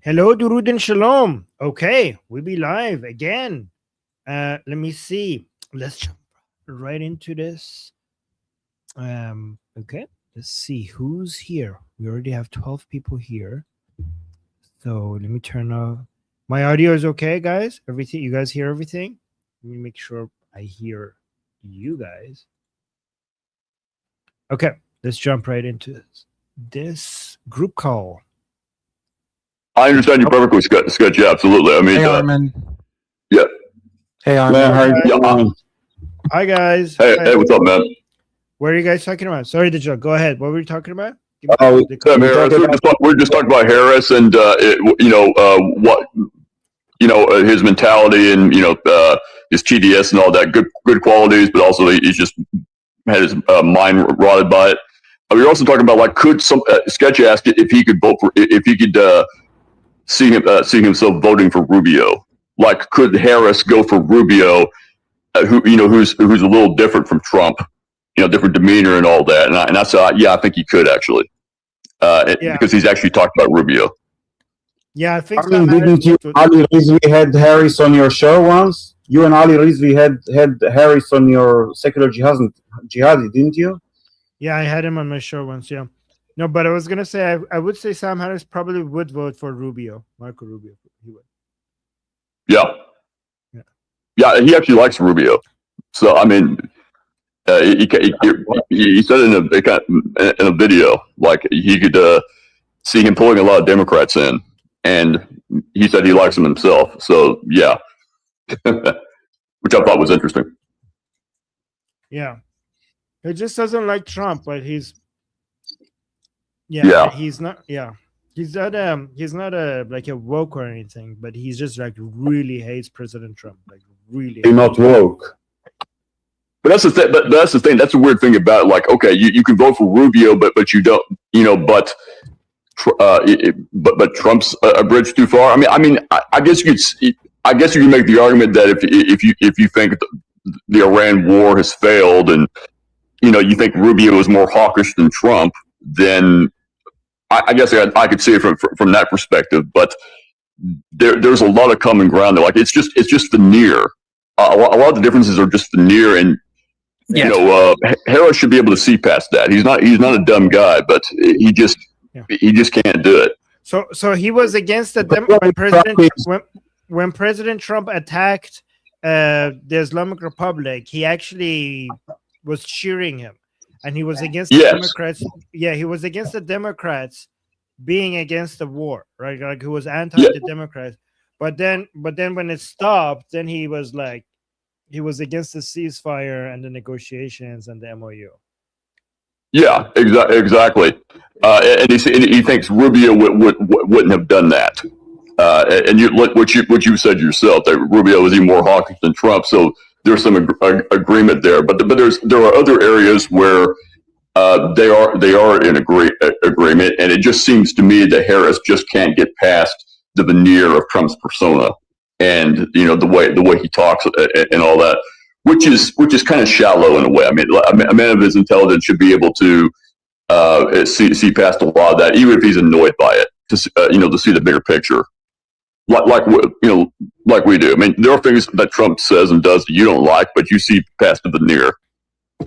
Hello, Durud and Shalom. Okay, we be live again. Let me see. Let's jump right into this. Okay, let's see who's here. We already have 12 people here. So let me turn off. My audio is okay, guys? Everything, you guys hear everything? Let me make sure I hear you guys. Okay, let's jump right into this group call. I understand you perfectly, Sketch. Yeah, absolutely. I mean, hey, Armin. Yeah. Hey, Armin. Hi, guys. Hey, what's up, man? What are you guys talking about? Sorry, Digital. Go ahead. What were you talking about? We're just talking about Harris and his mentality and his TDS and all that good qualities, but also he's just had his mind rotted by it. We were also talking about, like, could some Sketch asked if he could vote for, if he could see himself voting for Rubio. Like, could Harris go for Rubio, who's a little different from Trump, different demeanor and all that? And I said, yeah, I think he could actually, because he's actually talked about Rubio. Yeah, I think. Didn't you, Ali Rizvi, had Harris on your show once? You and Ali Rizvi had Harris on your secular jihadi, didn't you? Yeah, I had him on my show once. Yeah, no, but I was gonna say I would say Sam Harris probably would vote for Rubio, Marco Rubio. He would. Yeah, he actually likes Rubio. So I mean, he said in a video, like, he could see him pulling a lot of Democrats in, and he said he likes him himself. So yeah, which I thought was interesting. Yeah, he just doesn't like Trump, but he's not. Yeah, he's not like a woke or anything, but he's just like really hates President Trump, like really. He's not woke. But that's the thing. But that's the thing. That's the weird thing about it. Like, okay, you can vote for Rubio, but you don't. But Trump's a bridge too far. I mean, I guess you can make the argument that if you think the Iran war has failed, and you think Rubio is more hawkish than Trump, then I guess I could see it from that perspective. But there's a lot of common ground there. Like, it's just veneer. A lot of the differences are just veneer, and Harris should be able to see past that. He's not a dumb guy, but he just can't do it. So he was against the when President Trump attacked the Islamic Republic, he actually was cheering him, and he was against the Democrats. Yeah, he was against the Democrats being against the war, right? Like, he was anti the Democrats. But then when it stopped, then he was against the ceasefire and the negotiations and the MOU. Yeah, exactly. And he thinks Rubio wouldn't have done that. And what you said yourself, that Rubio was even more hawkish than Trump. So there's some agreement there. But there are other areas where they are in agreement, and it just seems to me that Harris just can't get past the veneer of Trump's persona, and the way he talks and all that, which is kind of shallow in a way. I mean, a man of his intelligence should be able to see past a lot of that, even if he's annoyed by it, to see the bigger picture, like we do. I mean, there are things that Trump says and does that you don't like, but you see past the veneer.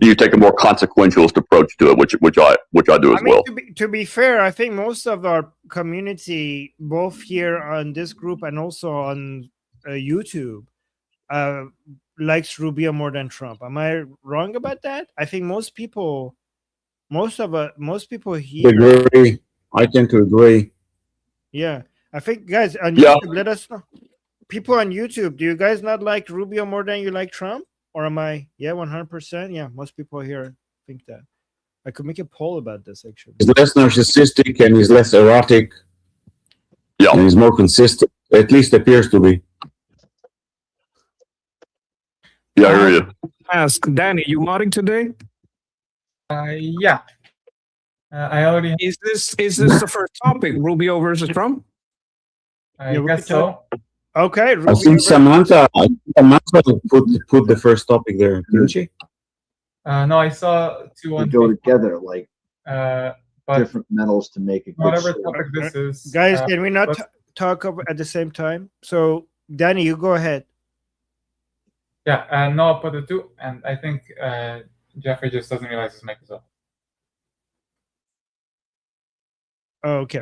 You take a more consequentialist approach to it, which I do as well. To be fair, I think most of our community, both here on this group and also on YouTube, likes Rubio more than Trump. Am I wrong about that? I think most people here agree. I tend to agree. Yeah, I think, guys on YouTube, let us know. People on YouTube, do you guys not like Rubio more than you like Trump? Or am I? Yeah, 100%. Yeah, most people here think that. I could make a poll about this, actually. He's less narcissistic and he's less erotic. Yeah. And he's more consistent. At least appears to be. Yeah, I hear you. Ask Danny, you modding today? Yeah. I already. Is this the first topic? Rubio versus Trump? I guess so. Okay. I think Samantha put the first topic there, didn't she? No, I saw two on. They go together like but different metals to make a good whatever sword. topic this is. Guys, can we not talk at the same time. So, Danny, you go ahead. Yeah, no, I'll put the two, and I think Jeffrey just doesn't realize his mic is off. Okay.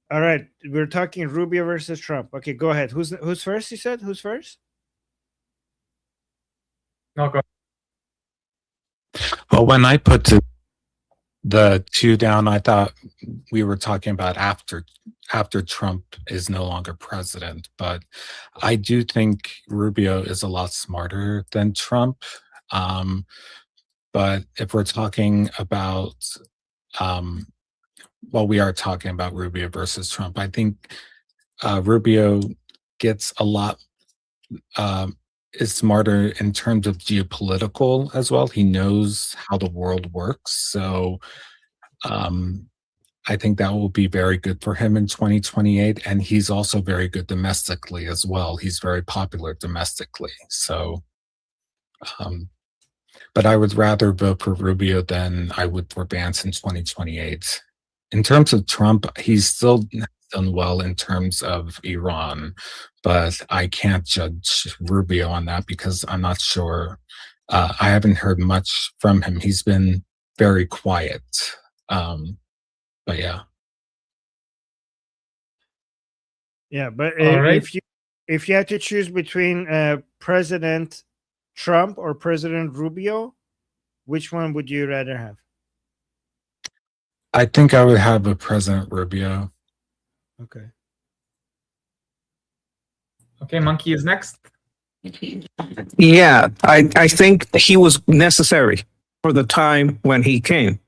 All right. We're talking Rubio versus Trump. Okay, go ahead. Who's first? You said who's first? No, go. Well, when I put the two down, I thought we were talking about after Trump is no longer president. But I do think Rubio is a lot smarter than Trump. But if we're talking about, well, we are talking about Rubio versus Trump. I think Rubio gets a lot, is smarter in terms of geopolitical as well. He knows how the world works. So I think that will be very good for him in 2028. And he's also very good domestically as well. He's very popular domestically. So, but I would rather vote for Rubio than I would for Vance in 2028. In terms of Trump, he's still done well in terms of Iran, but I can't judge Rubio on that because I'm not sure. I haven't heard much from him. He's been very quiet. But yeah. Yeah, but right. if you had to choose between President Trump or President Rubio, which one would you rather have? I think I would have a President Rubio. Okay. Okay, Monkey is next. Yeah, I think he was necessary for the time when he came.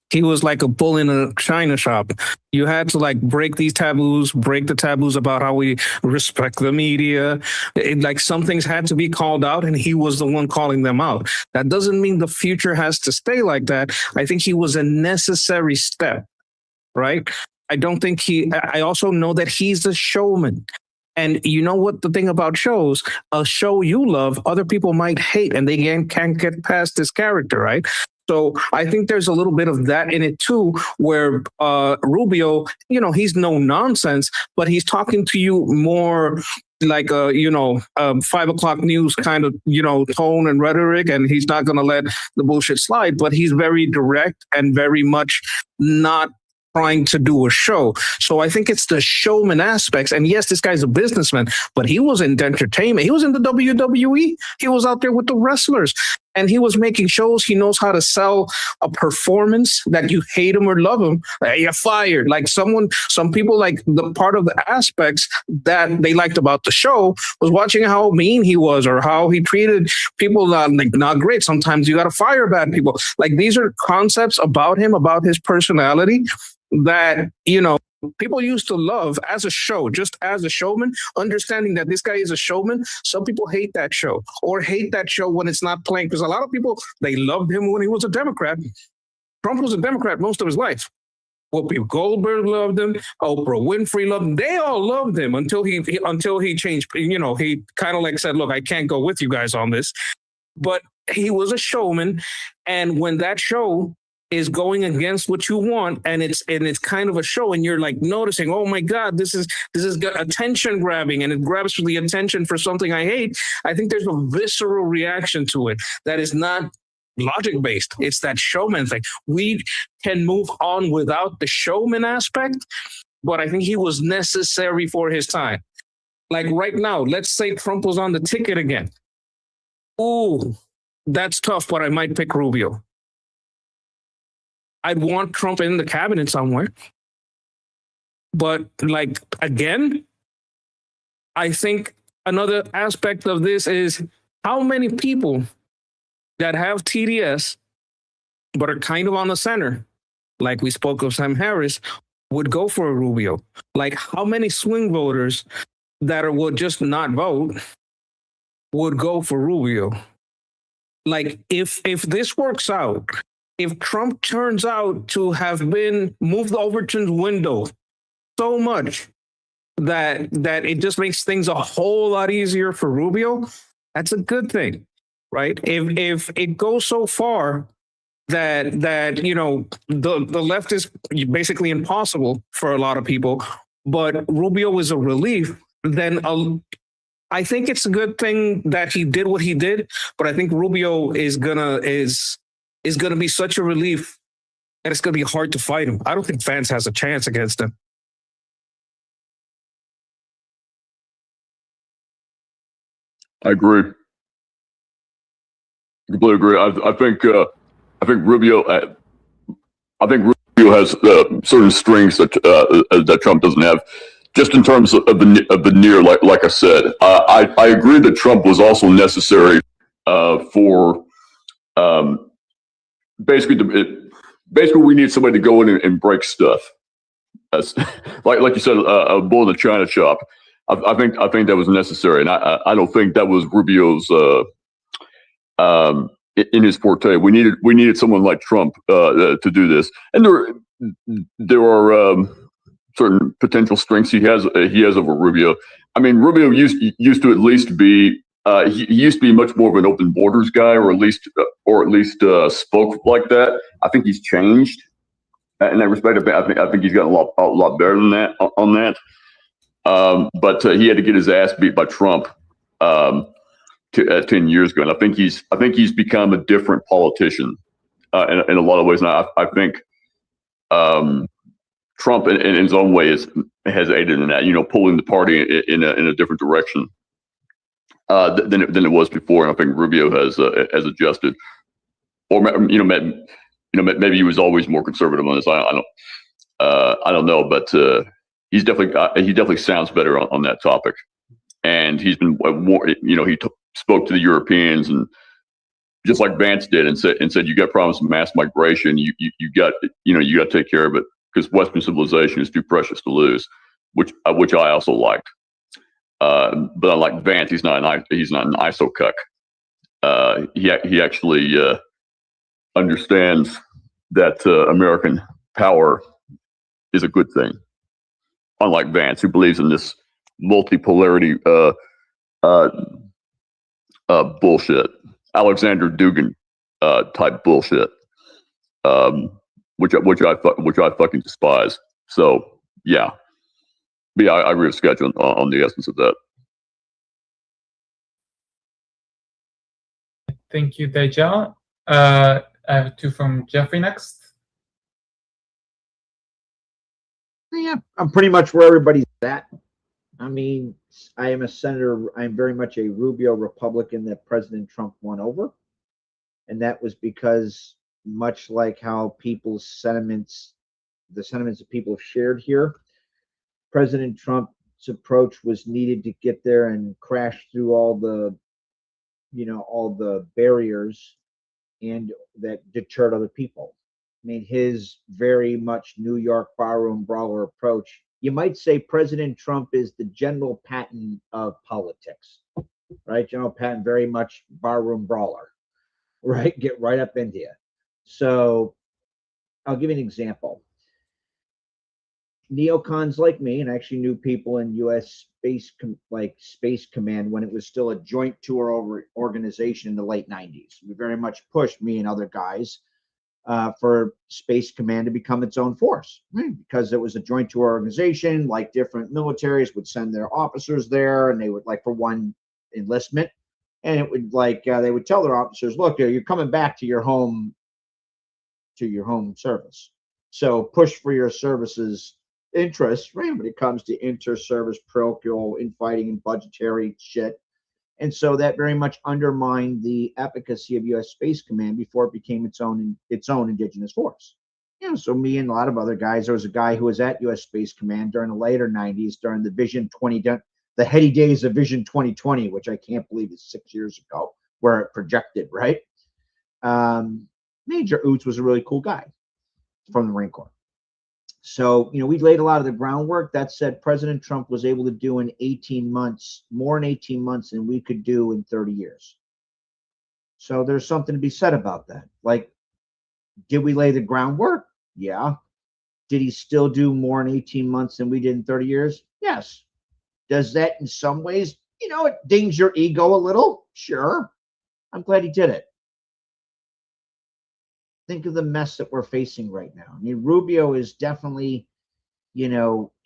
He was like a bull in a china shop. You had to like break these taboos, break the taboos about how we respect the media. Like some things had to be called out, and he was the one calling them out. That doesn't mean the future has to stay like that. I think he was a necessary step, right? I don't think I also know that he's a showman. And you know what the thing about shows, a show you love, other people might hate, and they can't get past this character, right? So I think there's a little bit of that in it too, where Rubio, you know, he's no nonsense, but he's talking to you more like a, 5 o'clock news kind of, tone and rhetoric, and he's not going to let the bullshit slide, but he's very direct and very much not trying to do a show. So I think it's the showman aspects. And yes, this guy's a businessman, but he was in entertainment. He was in the WWE. He was out there with the wrestlers, and he was making shows. He knows how to sell a performance that you hate him or love him. You're fired. Like some people, like the part of the aspects that they liked about the show was watching how mean he was or how he treated people not great. Sometimes you got to fire bad people. Like these are concepts about him, about his personality that, people used to love as a show, just as a showman, understanding that this guy is a showman. Some people hate that show or hate that show when it's not playing, because a lot of people, they loved him when he was a Democrat. Trump was a Democrat most of his life. Whoopi Goldberg loved him. Oprah Winfrey loved him. They all loved him until he changed. He kind of like said, look, I can't go with you guys on this. But he was a showman. And when that show is going against what you want, and it's kind of a show, and you're like noticing, oh my God, this is attention grabbing, and it grabs for the attention for something I hate. I think there's a visceral reaction to it that is not logic based. It's that showman thing. We can move on without the showman aspect, but I think he was necessary for his time. Like right now, let's say Trump was on the ticket again. Ooh, that's tough, but I might pick Rubio. I'd want Trump in the cabinet somewhere. But like, again, I think another aspect of this is how many people that have TDS but are kind of on the center, like we spoke of Sam Harris, would go for a Rubio. Like how many swing voters that would just not vote would go for Rubio. Like if this works out, if Trump turns out to have been moved over to the window so much that it just makes things a whole lot easier for Rubio, that's a good thing, right? If it goes so far that the left is basically impossible for a lot of people, but Rubio is a relief, then I think it's a good thing that he did what he did. But I think Rubio is gonna be such a relief, and it's gonna be hard to fight him. I don't think Vance has a chance against him. I agree. I completely agree. I think Rubio. I think Rubio has certain strengths that Trump doesn't have. Just in terms of the near, like I said, I agree that Trump was also necessary for basically we need somebody to go in and break stuff. Like you said, a bull in the china shop. I think that was necessary, and I don't think that was Rubio's in his forte. We needed someone like Trump to do this, and there are certain potential strengths he has over Rubio. I mean, Rubio used to at least be he used to be much more of an open borders guy, or at least spoke like that. I think he's changed in that respect. I think he's gotten a lot better than that on that. But he had to get his ass beat by Trump 10 years ago, and I think he's become a different politician in a lot of ways. And I think Trump, in his own way, has aided in that. Pulling the party in a different direction than it was before. And I think Rubio has adjusted, or maybe he was always more conservative on this. I don't know, but he definitely sounds better on that topic, and he's been more. He spoke to the Europeans, and just like Vance did, and said you got problems with mass migration. You got to take care of it, because Western civilization is too precious to lose, which I also liked. But unlike Vance, he's not an ISO cuck. He actually understands that American power is a good thing. Unlike Vance, who believes in this multipolarity bullshit, Alexander Dugin type bullshit, which I fucking despise. So yeah, I agree with Sketch on the essence of that. Thank you, Deja. I have two from Jeffrey next. Yeah, I'm pretty much where everybody's at. I mean, I am a senator. I'm very much a Rubio Republican that President Trump won over. And that was because, much like how the sentiments that people have shared here, President Trump's approach was needed to get there and crash through all the barriers and that deterred other people. I mean, his very much New York barroom brawler approach. You might say President Trump is the General Patton of politics, right? General Patton, very much barroom brawler, right? Get right up into you. So I'll give you an example. Neocons like me, and I actually knew people in U.S. Space Command when it was still a joint tour organization in the late 90s. We very much pushed, me and other guys, for Space Command to become its own force, right? Because it was a joint tour organization. Like different militaries would send their officers there, and they would, like, for one enlistment, and it would they would tell their officers, look, you're coming back to your home service, so push for your services interests, right, when it comes to inter-service parochial infighting and budgetary shit. And so that very much undermined the efficacy of U.S. Space Command before it became its own indigenous force. So me and a lot of other guys, there was a guy who was at U.S. Space Command during the later 90s, during the heady days of Vision 2020, which I can't believe is 6 years ago, where it projected, right? Major Oots was a really cool guy from the Marine Corps. So, we laid a lot of the groundwork. That said, President Trump was able to do in 18 months, more in 18 months than we could do in 30 years. So there's something to be said about that. Like, did we lay the groundwork? Yeah. Did he still do more in 18 months than we did in 30 years? Yes. Does that in some ways, it dings your ego a little? Sure. I'm glad he did it. Think of the mess that we're facing right now. I mean, Rubio is definitely,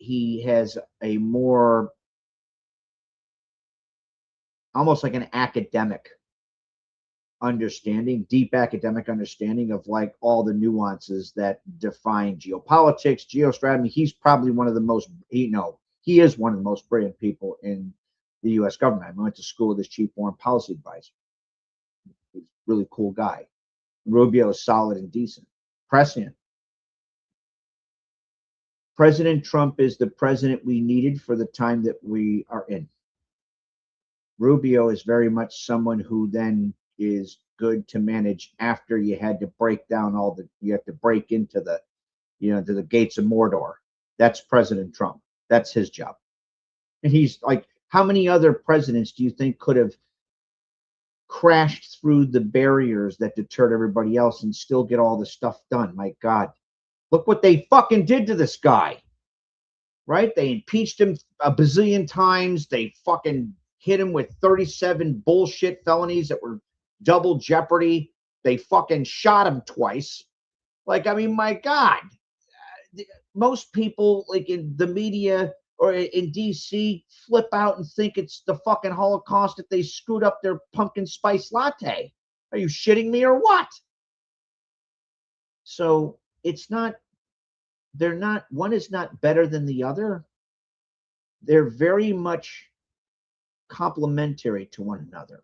he has a more, almost like an academic understanding, deep academic understanding of like all the nuances that define geopolitics, geostrategy. He's probably one of the most, he is one of the most brilliant people in the U.S. government. I went to school with his chief foreign policy advisor. He's a really cool guy. Rubio is solid and decent. Prescient. President Trump is the president we needed for the time that we are in. Rubio is very much someone who then is good to manage after you had to break down you have to break into the, to the gates of Mordor. That's President Trump. That's his job. And he's like, how many other presidents do you think could have crashed through the barriers that deterred everybody else and still get all the stuff done? My God, look what they fucking did to this guy, right? They impeached him a bazillion times. They fucking hit him with 37 bullshit felonies that were double jeopardy. They fucking shot him twice. Like, I mean, my God, most people like in the media or in DC flip out and think it's the fucking Holocaust if they screwed up their pumpkin spice latte. Are you shitting me or what? So it's not, one is not better than the other. They're very much complementary to one another,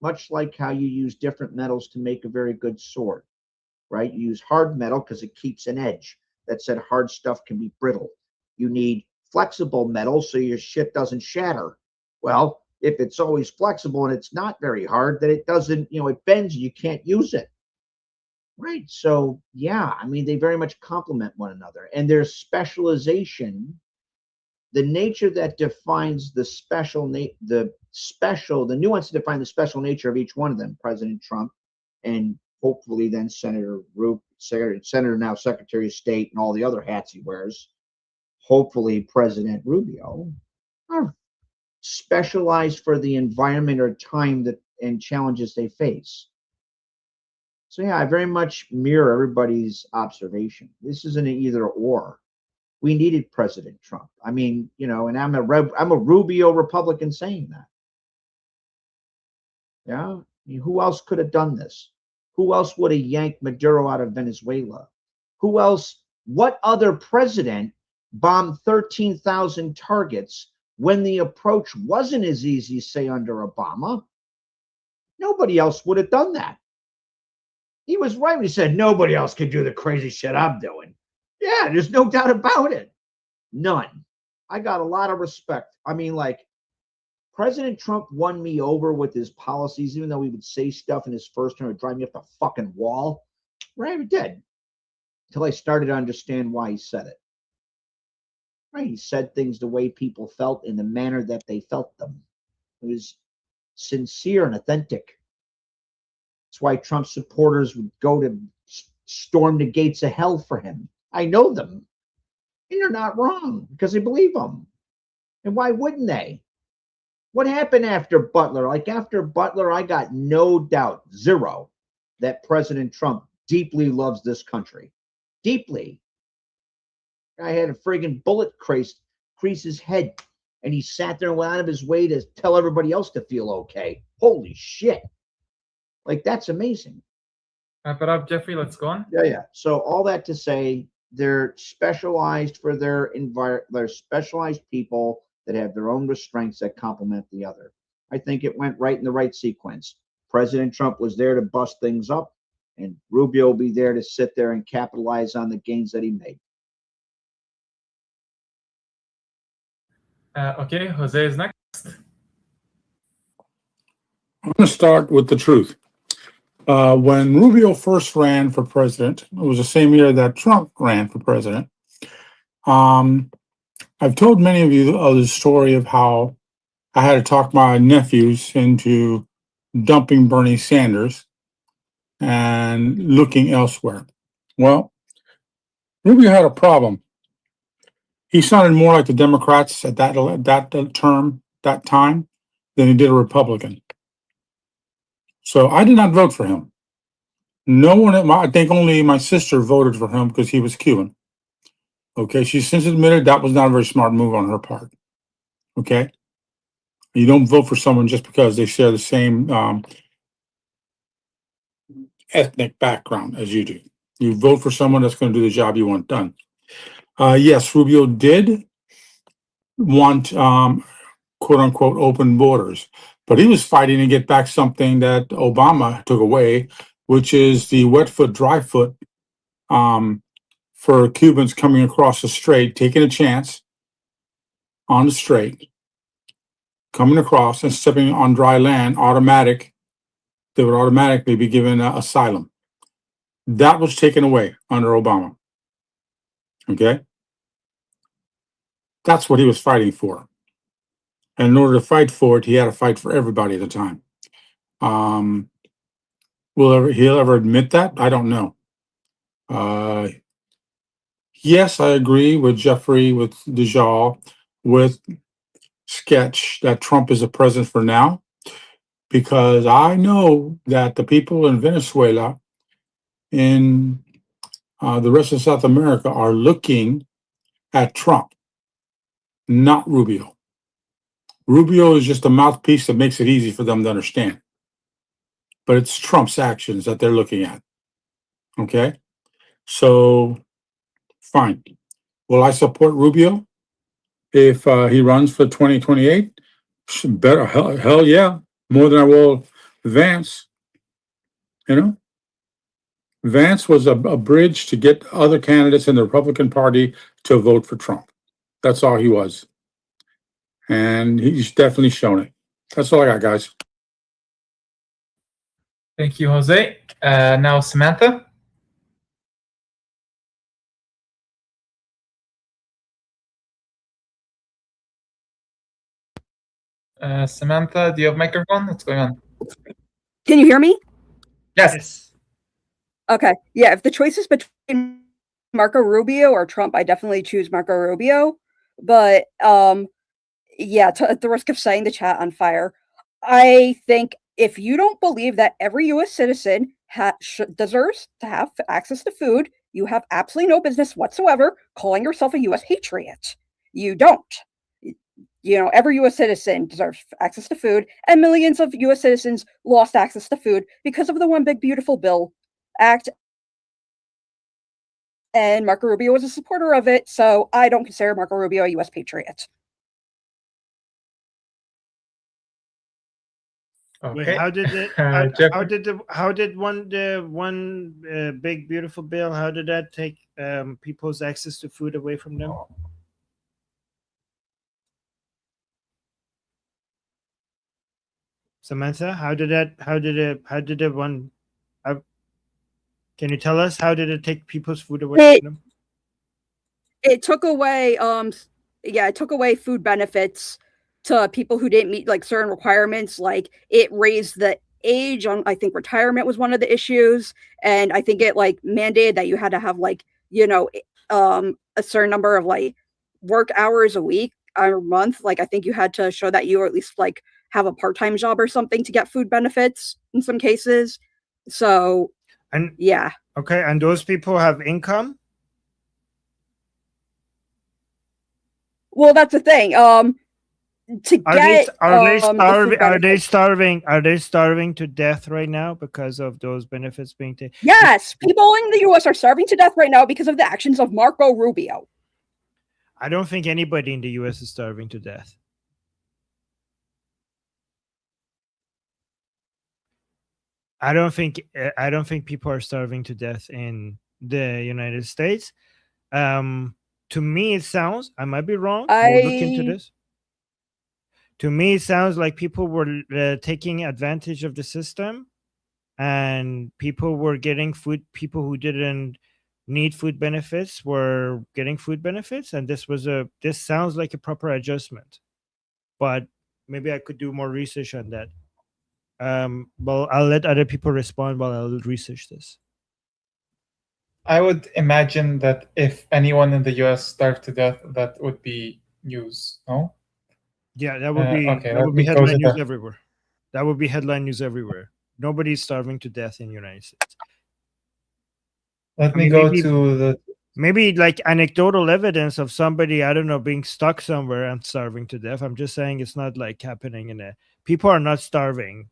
much like how you use different metals to make a very good sword, right? You use hard metal because it keeps an edge. That said, hard stuff can be brittle. You need flexible metal so your shit doesn't shatter. Well, if it's always flexible and it's not very hard, then it doesn't, it bends and you can't use it. Right. So, yeah, I mean, they very much complement one another. And their specialization, the nature that defines the nuance to define the special nature of each one of them, President Trump and hopefully then Senator now Secretary of State and all the other hats he wears, hopefully President Rubio, are specialized for the environment or time and challenges they face. So yeah, I very much mirror everybody's observation. This isn't an either or. We needed President Trump. I mean, and I'm a Rubio Republican saying that. Yeah, I mean, who else could have done this? Who else would have yanked Maduro out of Venezuela? Who else? What other president bombed 13,000 targets when the approach wasn't as easy, say, under Obama? Nobody else would have done that. He was right when he said nobody else could do the crazy shit I'm doing. Yeah, there's no doubt about it. None. I got a lot of respect. I mean, like, President Trump won me over with his policies, even though he would say stuff in his first term that would drive me up the fucking wall. Right, he did. Until I started to understand why he said it. Right, he said things the way people felt in the manner that they felt them. It was sincere and authentic. That's why Trump supporters would go to storm the gates of hell for him. I know them. And they're not wrong because they believe him. And why wouldn't they? What happened after Butler? Like after Butler, I got no doubt, zero, that President Trump deeply loves this country. Deeply. I had a friggin' bullet crease his head, and he sat there and went out of his way to tell everybody else to feel okay. Holy shit. Like, that's amazing. Wrap it up, Jeffrey. Let's go on. Yeah. So all that to say, they're specialized for their environment. They're specialized people that have their own strengths that complement the other. I think it went right in the right sequence. President Trump was there to bust things up, and Rubio will be there to sit there and capitalize on the gains that he made. Okay, Jose is next. I'm going to start with the truth. When Rubio first ran for president, it was the same year that Trump ran for president. I've told many of you the story of how I had to talk my nephews into dumping Bernie Sanders and looking elsewhere. Well, Rubio had a problem. He sounded more like the Democrats at that time, than he did a Republican. So I did not vote for him. No one, I think only my sister voted for him because he was Cuban. Okay, she since admitted that was not a very smart move on her part. Okay, you don't vote for someone just because they share the same ethnic background as you do. You vote for someone that's going to do the job you want done. Yes, Rubio did want quote unquote open borders, but he was fighting to get back something that Obama took away, which is the wet foot, dry foot for Cubans coming across the strait, taking a chance on the strait, coming across and stepping on dry land, they would automatically be given asylum. That was taken away under Obama. Okay? That's what he was fighting for. And in order to fight for it, he had to fight for everybody at the time. He'll ever admit that? I don't know. Yes, I agree with Jeffrey, with Dejal, with Sketch that Trump is the president for now, because I know that the people in Venezuela, in the rest of South America, are looking at Trump, not Rubio. Rubio is just a mouthpiece that makes it easy for them to understand. But it's Trump's actions that they're looking at. Okay? So, fine. Will I support Rubio if he runs for 2028? Better, hell yeah. More than I will Vance. You know? Vance was a bridge to get other candidates in the Republican Party to vote for Trump. That's all he was. And he's definitely shown it. That's all I got, guys. Thank you, Jose. Now, Samantha. Samantha, do you have microphone? What's going on? Can you hear me? Yes. Okay. Yeah, if the choice is between Marco Rubio or Trump, I definitely choose Marco Rubio. But yeah, at the risk of setting the chat on fire, I think if you don't believe that every U.S. citizen deserves to have access to food, you have absolutely no business whatsoever calling yourself a U.S. patriot. You don't. You know, every U.S. citizen deserves access to food, and millions of U.S. citizens lost access to food because of the One Big Beautiful Bill Act. And Marco Rubio was a supporter of it, so I don't consider Marco Rubio a U.S. patriot. Okay. Wait, how did it? How did one big beautiful bill? How did that take people's access to food away from them? Samantha, how did it one? Can you tell us how did it take people's food away from them? It took away, it took away food benefits to people who didn't meet like certain requirements. Like it raised the age on, I think retirement was one of the issues, and I think it like mandated that you had to have like a certain number of like work hours a week or a month. Like I think you had to show that you were at least like have a part-time job or something to get food benefits in some cases. So and yeah. Okay, and those people have income? Well, that's the thing. Are they starving to death right now because of those benefits being taken? Yes, people in the U.S. are starving to death right now because of the actions of Marco Rubio. I don't think anybody in the U.S. is starving to death. I don't think people are starving to death in the United States. To me, it sounds, I might be wrong. We'll look into this. To me, it sounds like people were taking advantage of the system, and people were getting food. People who didn't need food benefits were getting food benefits, and this sounds like a proper adjustment. But maybe I could do more research on that. Well, I'll let other people respond while I'll research this. I would imagine that if anyone in the U.S. starved to death, that would be news, no? Yeah, that would be okay, that would be headline news everywhere. That would be headline news everywhere. Nobody's starving to death in the United States. Let me go to the Maybe like anecdotal evidence of somebody, I don't know, being stuck somewhere and starving to death. I'm just saying it's not like happening in a. People are not starving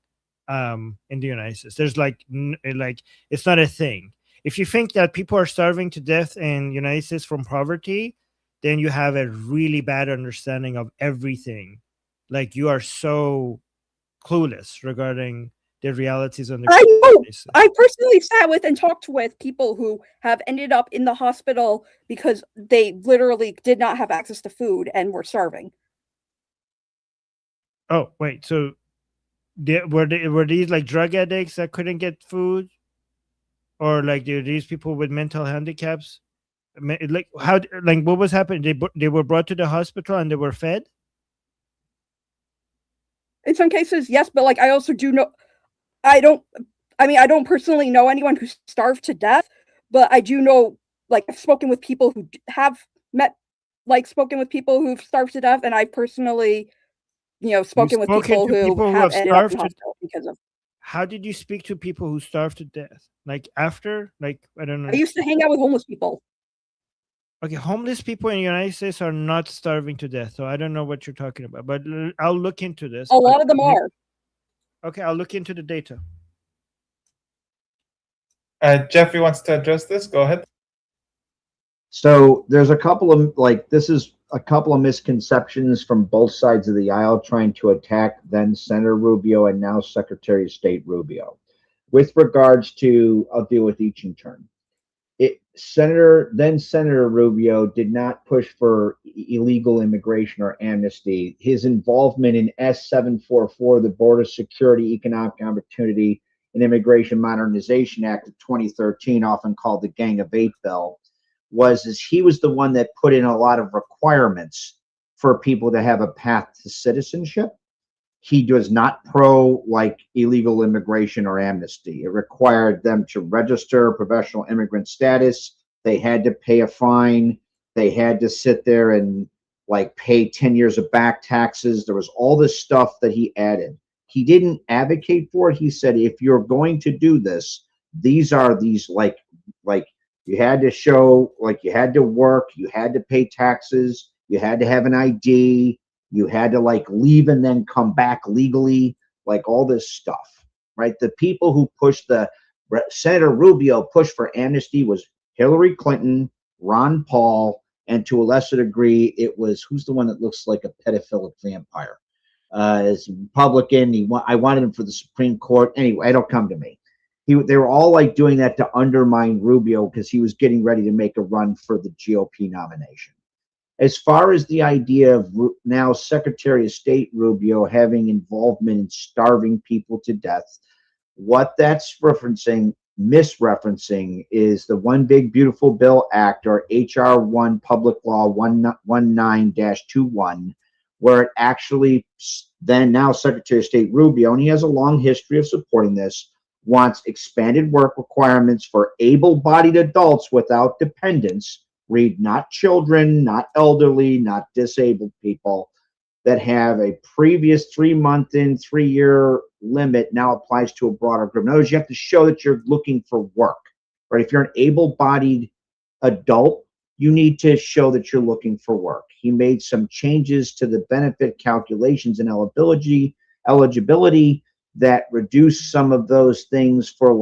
in the United States. There's like it's not a thing. If you think that people are starving to death in United States from poverty, then you have a really bad understanding of everything. Like you are so clueless regarding the realities on the I know. basis. I personally sat with and talked with people who have ended up in the hospital because they literally did not have access to food and were starving. Oh, wait. So were these like drug addicts that couldn't get food? Or like these people with mental handicaps? Like how like what was happening? They were brought to the hospital and they were fed? In some cases, yes, but like I also do know I don't personally know anyone who starved to death, but I do know, like, I've spoken with people who have spoken with people who've starved to death, and I've personally, spoken with people who have ended up in hospital because of. How did you speak to people who starved to death? Like after, like I don't know. I used to hang out with homeless people. Okay, homeless people in the United States are not starving to death, so I don't know what you're talking about. But I'll look into this. A lot of them are. Okay, I'll look into the data. Jeffrey wants to address this. Go ahead. So there's a couple of this is a couple of misconceptions from both sides of the aisle trying to attack then Senator Rubio and now Secretary of State Rubio. With regards to, I'll deal with each in turn. Senator Rubio did not push for illegal immigration or amnesty. His involvement in S-744, the Border Security, Economic Opportunity, and Immigration Modernization Act of 2013, often called the Gang of Eight bill, he was the one that put in a lot of requirements for people to have a path to citizenship. He was not pro illegal immigration or amnesty. It required them to register professional immigrant status. They had to pay a fine. They had to sit there and pay 10 years of back taxes. There was all this stuff that he added. He didn't advocate for it. He said, if you're going to do this, these you had to show, you had to work, you had to pay taxes, you had to have an ID, you had to leave and then come back legally, all this stuff, right? The people who pushed Senator Rubio pushed for amnesty was Hillary Clinton, Ron Paul, and to a lesser degree, it was, who's the one that looks like a pedophilic vampire? As a Republican, I wanted him for the Supreme Court. Anyway, it'll come to me. They were all doing that to undermine Rubio because he was getting ready to make a run for the GOP nomination. As far as the idea of now Secretary of State Rubio having involvement in starving people to death, what that's misreferencing is the One Big Beautiful Bill Act, or HR 1 Public Law 19-21, where it actually now Secretary of State Rubio, and he has a long history of supporting this, wants expanded work requirements for able-bodied adults without dependents, read not children, not elderly, not disabled people, that have a previous 3-month in 3-year limit now applies to a broader group. In other words, you have to show that you're looking for work, right? If you're an able-bodied adult, you need to show that you're looking for work. He made some changes to the benefit calculations and eligibility that reduce some of those things for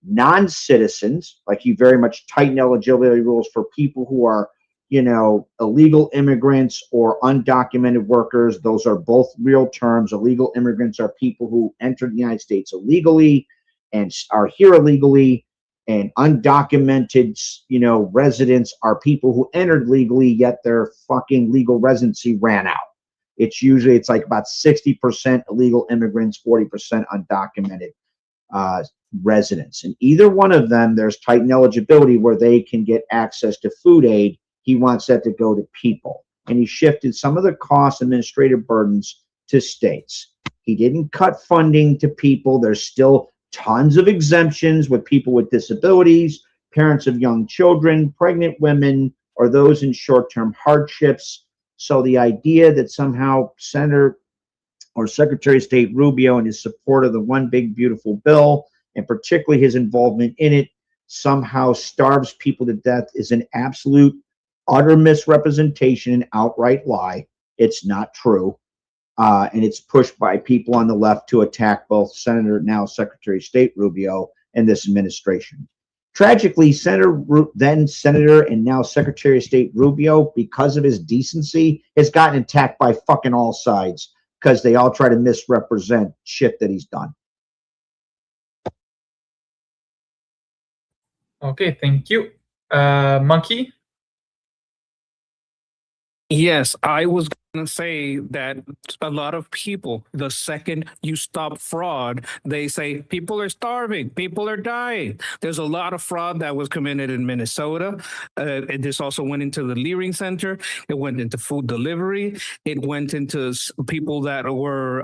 non-citizens. He very much tightened eligibility rules for people who are, illegal immigrants or undocumented workers. Those are both real terms. Illegal immigrants are people who entered the United States illegally and are here illegally. And undocumented, residents are people who entered legally, yet their fucking legal residency ran out. It's about 60% illegal immigrants, 40% undocumented residents. And either one of them, there's tightened eligibility where they can get access to food aid. He wants that to go to people. And he shifted some of the cost administrative burdens to states. He didn't cut funding to people. There's still tons of exemptions with people with disabilities, parents of young children, pregnant women, or those in short-term hardships. So the idea that somehow Senator or Secretary of State Rubio and his support of the One Big Beautiful Bill, and particularly his involvement in it, somehow starves people to death is an absolute, utter misrepresentation and outright lie. It's not true. And it's pushed by people on the left to attack both Senator, now Secretary of State Rubio, and this administration. Tragically, then Senator and now Secretary of State Rubio, because of his decency, has gotten attacked by fucking all sides because they all try to misrepresent shit that he's done. Okay, thank you. Monkey? Yes, I was going to say that a lot of people, the second you stop fraud, they say people are starving, people are dying. There's a lot of fraud that was committed in Minnesota. This also went into the Leering Center. It went into food delivery. It went into people that were,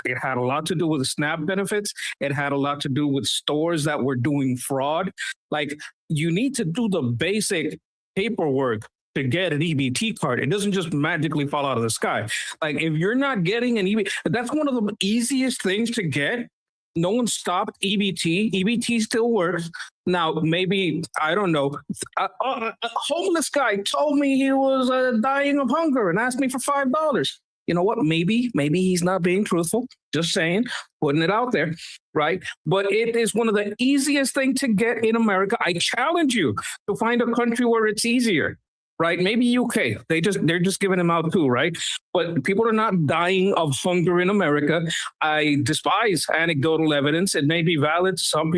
it had a lot to do with the SNAP benefits. It had a lot to do with stores that were doing fraud. Like, you need to do the basic paperwork to get an EBT card. It doesn't just magically fall out of the sky. Like, if you're not getting an EBT, that's one of the easiest things to get. No one stopped EBT. EBT still works. Now, maybe, I don't know, a homeless guy told me he was dying of hunger and asked me for $5. You know what? Maybe he's not being truthful. Just saying, putting it out there, right? But it is one of the easiest things to get in America. I challenge you to find a country where it's easier. Right? Maybe UK. They're just giving them out too, right? But people are not dying of hunger in America. I despise anecdotal evidence. It may be valid to some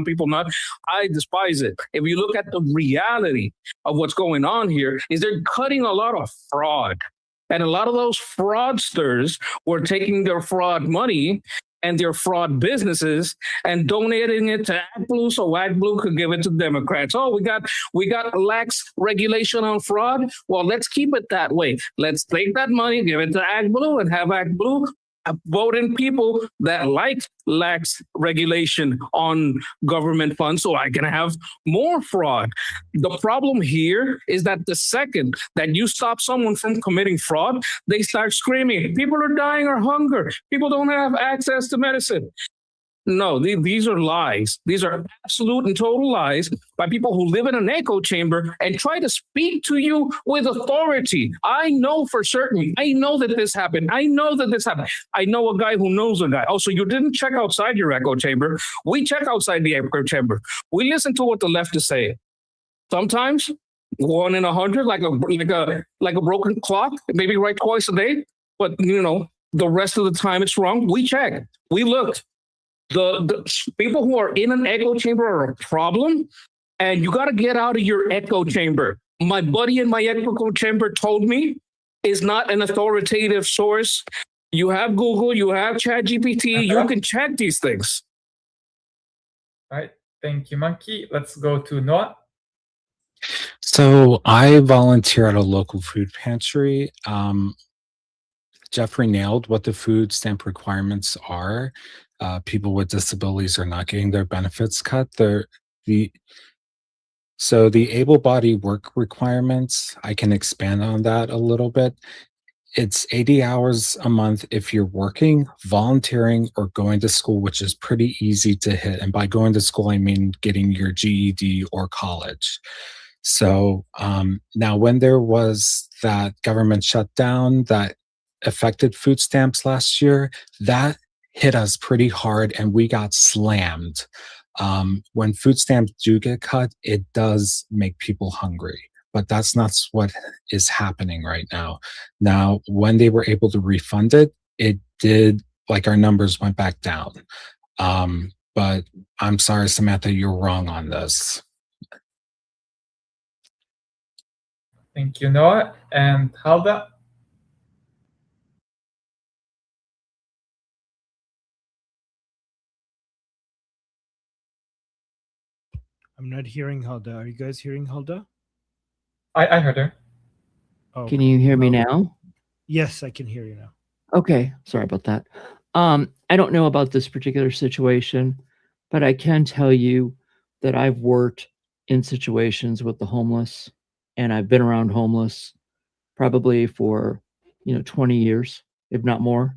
people not. I despise it. If you look at the reality of what's going on here, is they're cutting a lot of fraud. And a lot of those fraudsters were taking their fraud money and their fraud businesses and donating it to ActBlue so ActBlue could give it to Democrats. Oh, we got lax regulation on fraud. Well, let's keep it that way. Let's take that money, give it to ActBlue, and have ActBlue vote in people that like lax regulation on government funds so I can have more fraud. The problem here is that the second that you stop someone from committing fraud, they start screaming, people are dying of hunger. People don't have access to medicine. No, these are lies. These are absolute and total lies by people who live in an echo chamber and try to speak to you with authority. I know for certain. I know that this happened. I know that this happened. I know a guy who knows a guy. Oh, so you didn't check outside your echo chamber. We check outside the echo chamber. We listen to what the left is saying. Sometimes 1 in 100, like a broken clock, maybe right twice a day. But the rest of the time it's wrong. We check. We looked. The people who are in an echo chamber are a problem, and you got to get out of your echo chamber. My buddy in my echo chamber told me is not an authoritative source. You have Google, you have ChatGPT, you can check these things. All right. Thank you, Monkey. Let's go to Noah. So I volunteer at a local food pantry. Jeffrey nailed what the food stamp requirements are. People with disabilities are not getting their benefits cut. So the able-bodied work requirements, I can expand on that a little bit. It's 80 hours a month if you're working, volunteering, or going to school, which is pretty easy to hit. And by going to school, I mean getting your GED or college. So now when there was that government shutdown that affected food stamps last year, that hit us pretty hard and we got slammed. When food stamps do get cut, it does make people hungry, but that's not what is happening right now. Now, when they were able to refund it, it did, like, our numbers went back down. But I'm sorry, Samantha, you're wrong on this. Thank you, Noah. And Halda? I'm not hearing Hulda. Are you guys hearing Hulda? I heard her. Oh, Can you hear me now? yes, I can hear you now. Okay, sorry about that. I don't know about this particular situation, but I can tell you that I've worked in situations with the homeless, and I've been around homeless probably for 20 years, if not more.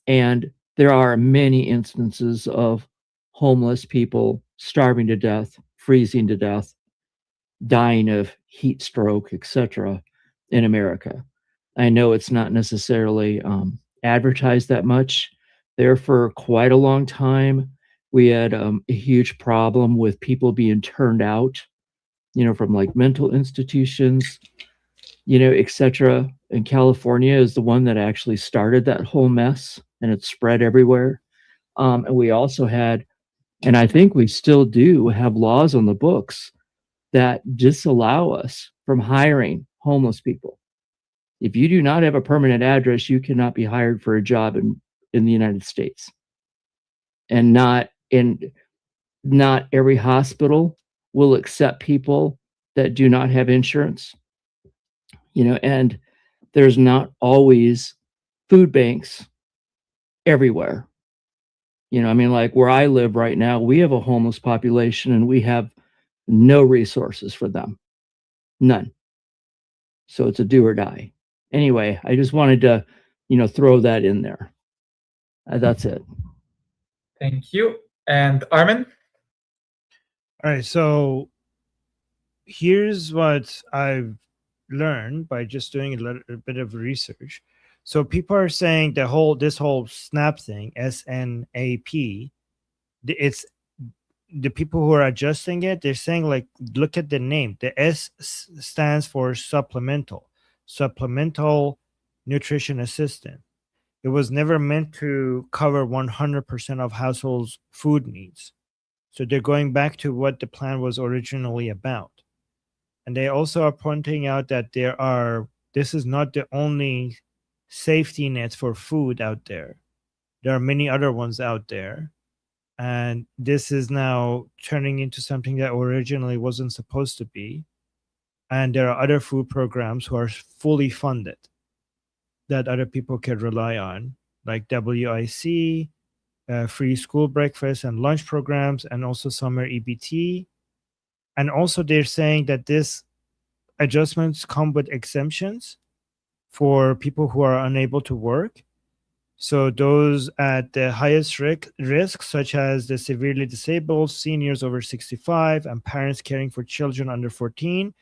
And there are many instances of homeless people starving to death, freezing to death, dying of heat stroke, etc. in America. I know it's not necessarily advertised that much. There for quite a long time, we had a huge problem with people being turned out, from like mental institutions, etc. And California is the one that actually started that whole mess, and it spread everywhere. And we also had, and I think we still do have laws on the books that disallow us from hiring homeless people. If you do not have a permanent address, you cannot be hired for a job in the United States. And not every hospital will accept people that do not have insurance. And there's not always food banks everywhere. Like where I live right now, we have a homeless population and we have no resources for them. None. So it's a do or die. Anyway, I just wanted to, throw that in there. That's it. Thank you. And Armin? All right, so here's what I've learned by just doing a bit of research. So people are saying this whole SNAP thing, SNAP, it's the people who are adjusting it. They're saying, like, look at the name. The S stands for supplemental nutrition assistant. It was never meant to cover 100% of households' food needs. So they're going back to what the plan was originally about. And they also are pointing out that this is not the only safety net for food out there. There are many other ones out there. And this is now turning into something that originally wasn't supposed to be. And there are other food programs who are fully funded that other people can rely on, like WIC, free school breakfast and lunch programs, and also summer EBT. And also they're saying that this adjustments come with exemptions for people who are unable to work. So those at the highest risk, such as the severely disabled, seniors over 65, and parents caring for children under 14,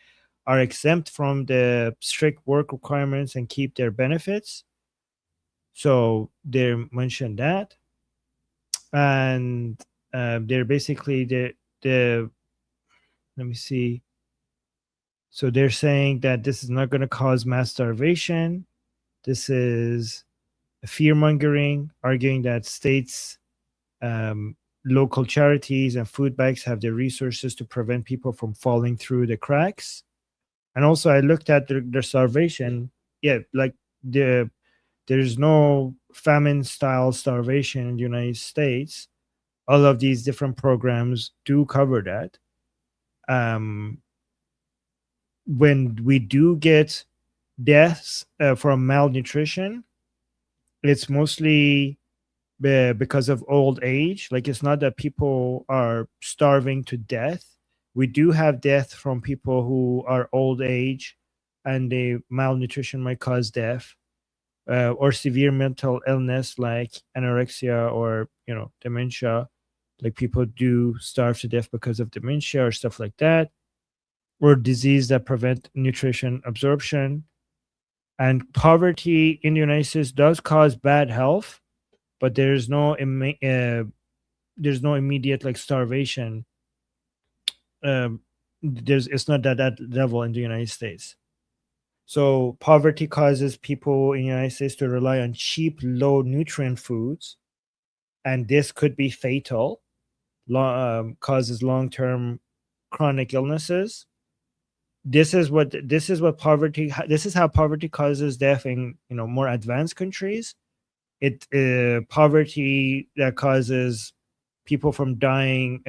are exempt from the strict work requirements and keep their benefits. So they mentioned that. And they're basically let me see. So they're saying that this is not going to cause mass starvation. This is fear mongering, arguing that states, local charities, and food banks have the resources to prevent people from falling through the cracks. And also, I looked at the starvation. Yeah, like there's no famine-style starvation in the United States. All of these different programs do cover that. When we do get deaths from malnutrition, it's mostly because of old age. Like, it's not that people are starving to death. We do have death from people who are old age, and the malnutrition might cause death, or severe mental illness like anorexia or dementia. Like, people do starve to death because of dementia or stuff like that, or disease that prevent nutrition absorption. And poverty in the United States does cause bad health, but there's no immediate like starvation. It's not that level in the United States. So poverty causes people in the United States to rely on cheap, low nutrient foods, and this could be fatal. Causes long-term chronic illnesses. This is how poverty causes death in more advanced countries. Poverty that causes people from dying,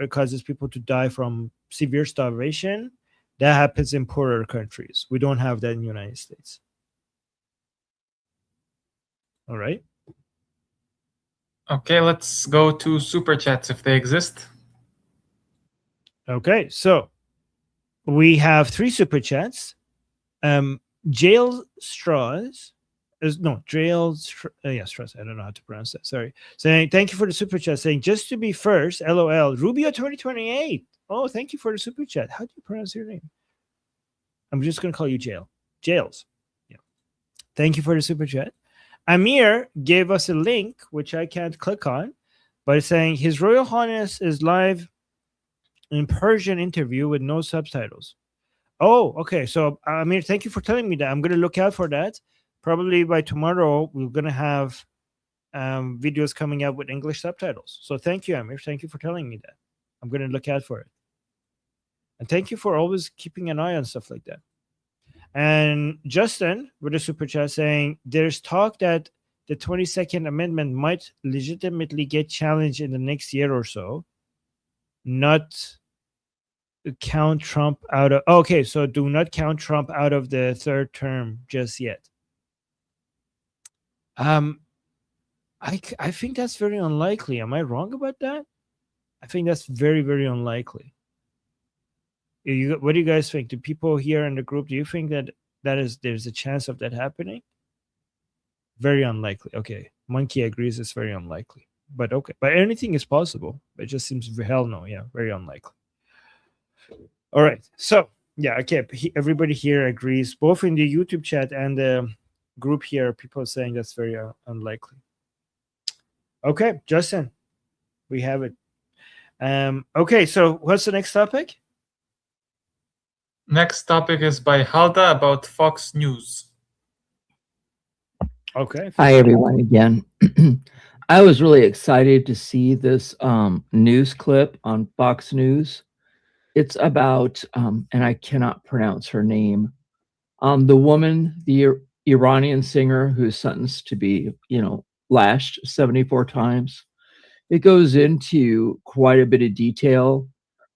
causes people to die from severe starvation. That happens in poorer countries. We don't have that in the United States. All right. Okay, let's go to super chats if they exist. Okay, so we have 3 super chats. Jail Straws Yes, trust. I don't know how to pronounce that. Sorry. Saying thank you for the super chat. Saying just to be first, LOL. Rubio 2028. Oh, thank you for the super chat. How do you pronounce your name? I'm just gonna call you Jails. Yeah. Thank you for the super chat. Amir gave us a link which I can't click on, by saying His Royal Highness is live in Persian interview with no subtitles. Oh, okay. So Amir, thank you for telling me that. I'm gonna look out for that. Probably by tomorrow, we're gonna have videos coming out with English subtitles. So thank you, Amir. Thank you for telling me that. I'm gonna look out for it. And thank you for always keeping an eye on stuff like that. And Justin with a super chat saying there's talk that the 22nd Amendment might legitimately get challenged in the next year or so. Not count Trump out of. Okay, so do not count Trump out of the third term just yet. I think that's very unlikely. Am I wrong about that? I think that's very, very unlikely. What do you guys think? Do people here in the group, do you think that there's a chance of that happening? Very unlikely. Okay. Monkey agrees it's very unlikely. But okay. But anything is possible. It just seems hell no. Yeah, very unlikely. All right. So yeah, okay. Everybody here agrees, both in the YouTube chat and the group here, people are saying that's very unlikely. Okay, Justin, we have it. Okay, so what's the next topic? Next topic is by Halda about Fox News. Okay. Hi, everyone, again. I was really excited to see this news clip on Fox News. It's about, and I cannot pronounce her name, the woman, the Iranian singer who's sentenced to be, lashed 74 times. It goes into quite a bit of detail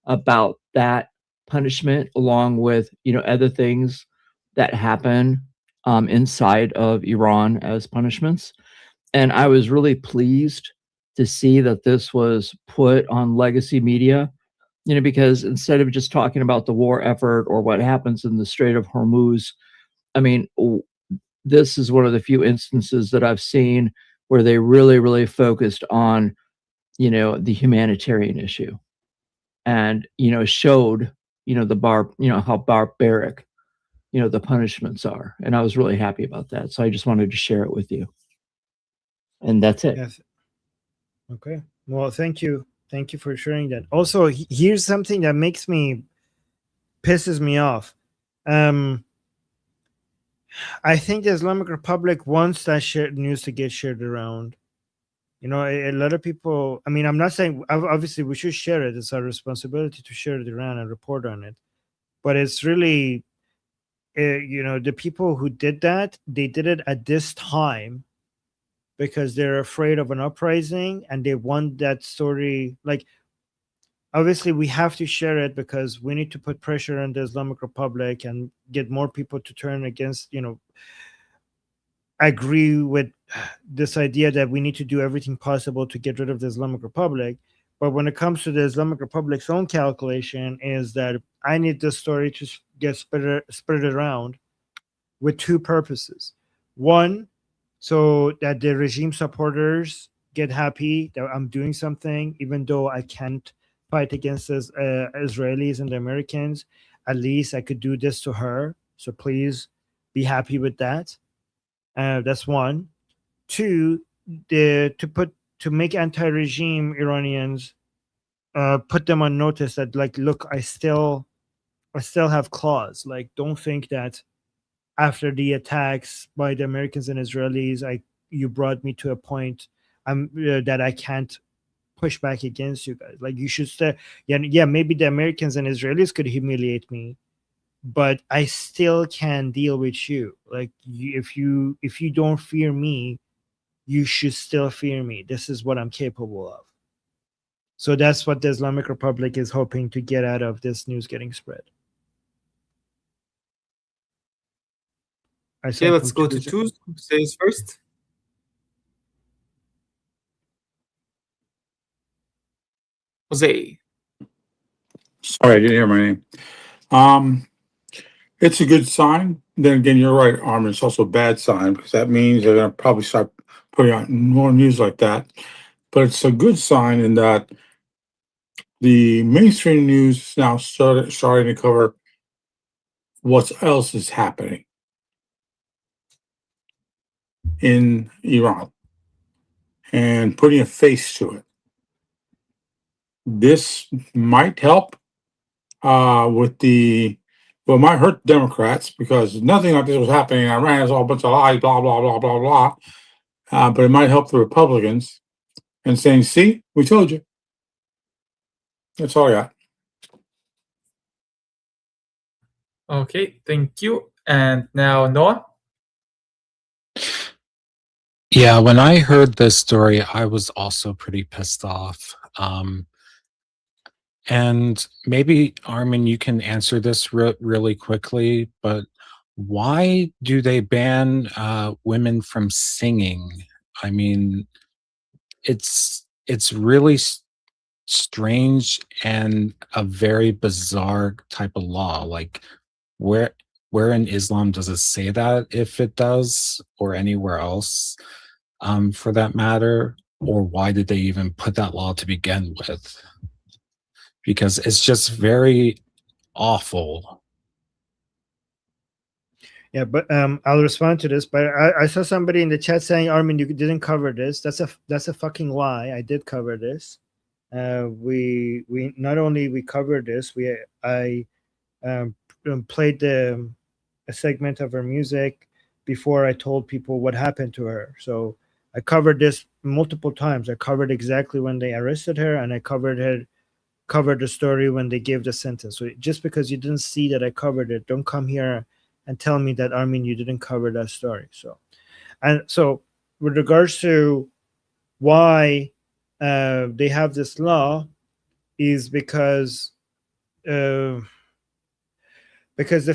about that punishment, along with, other things that happen inside of Iran as punishments. And I was really pleased to see that this was put on legacy media, because instead of just talking about the war effort or what happens in the Strait of Hormuz, I mean, this is one of the few instances that I've seen where they really, really focused on, the humanitarian issue and, showed, how barbaric, the punishments are. And I was really happy about that. So I just wanted to share it with you. And that's it. Yes. Okay. Well, thank you. Thank you for sharing that. Also, here's something that pisses me off. I think the Islamic Republic wants that news to get shared around. A lot of people, I mean, I'm not saying, obviously we should share it. It's our responsibility to share it around and report on it. But it's really, the people who did that, they did it at this time because they're afraid of an uprising and they want that story. Like, obviously we have to share it because we need to put pressure on the Islamic Republic and get more people to turn against, agree with this idea that we need to do everything possible to get rid of the Islamic Republic. But when it comes to the Islamic Republic's own calculation is that I need this story to get spread around with two purposes. One, so that the regime supporters get happy that I'm doing something, even though I can't fight against the Israelis and the Americans. At least I could do this to her. So please be happy with that. That's one. Two, to make anti-regime Iranians put them on notice that, like, look, I still have claws. Like, don't think that after the attacks by the Americans and Israelis, you brought me to a point that I can't push back against you guys. Like, you should stay. Yeah, maybe the Americans and Israelis could humiliate me, but I still can deal with you. Like, if you don't fear me, you should still fear me. This is what I'm capable of. So that's what the Islamic Republic is hoping to get out of this news getting spread. Okay, let's go to Tuesday. Who says first? Jose. Sorry, I didn't hear my name. It's a good sign. Then again, you're right, Armin. It's also a bad sign because that means they're going to probably start putting out more news like that. But it's a good sign in that the mainstream news is now starting to cover what else is happening in Iran and putting a face to it. This might help with the, well, it might hurt Democrats because nothing like this was happening in Iran. It's all a bunch of lies, blah, blah, blah, blah, blah. But it might help the Republicans and saying, see, we told you. That's all I got. Okay, thank you. And now Noah. Yeah, when I heard this story, I was also pretty pissed off. And maybe, Armin, you can answer this really quickly, but why do they ban women from singing? I mean, it's really strange and a very bizarre type of law. Like, where in Islam does it say that, if it does, or anywhere else, for that matter? Or why did they even put that law to begin with? Because it's just very awful. Yeah, but I'll respond to this. But I saw somebody in the chat saying, "Armin, you didn't cover this. That's a fucking lie. I did cover this. We not only we covered this. I played a segment of her music before I told people what happened to her. So I covered this multiple times. I covered exactly when they arrested her, and I covered the story when they gave the sentence. So just because you didn't see that I covered it, don't come here and tell me that, Armin, you didn't cover that story. So with regards to why they have this law, is because the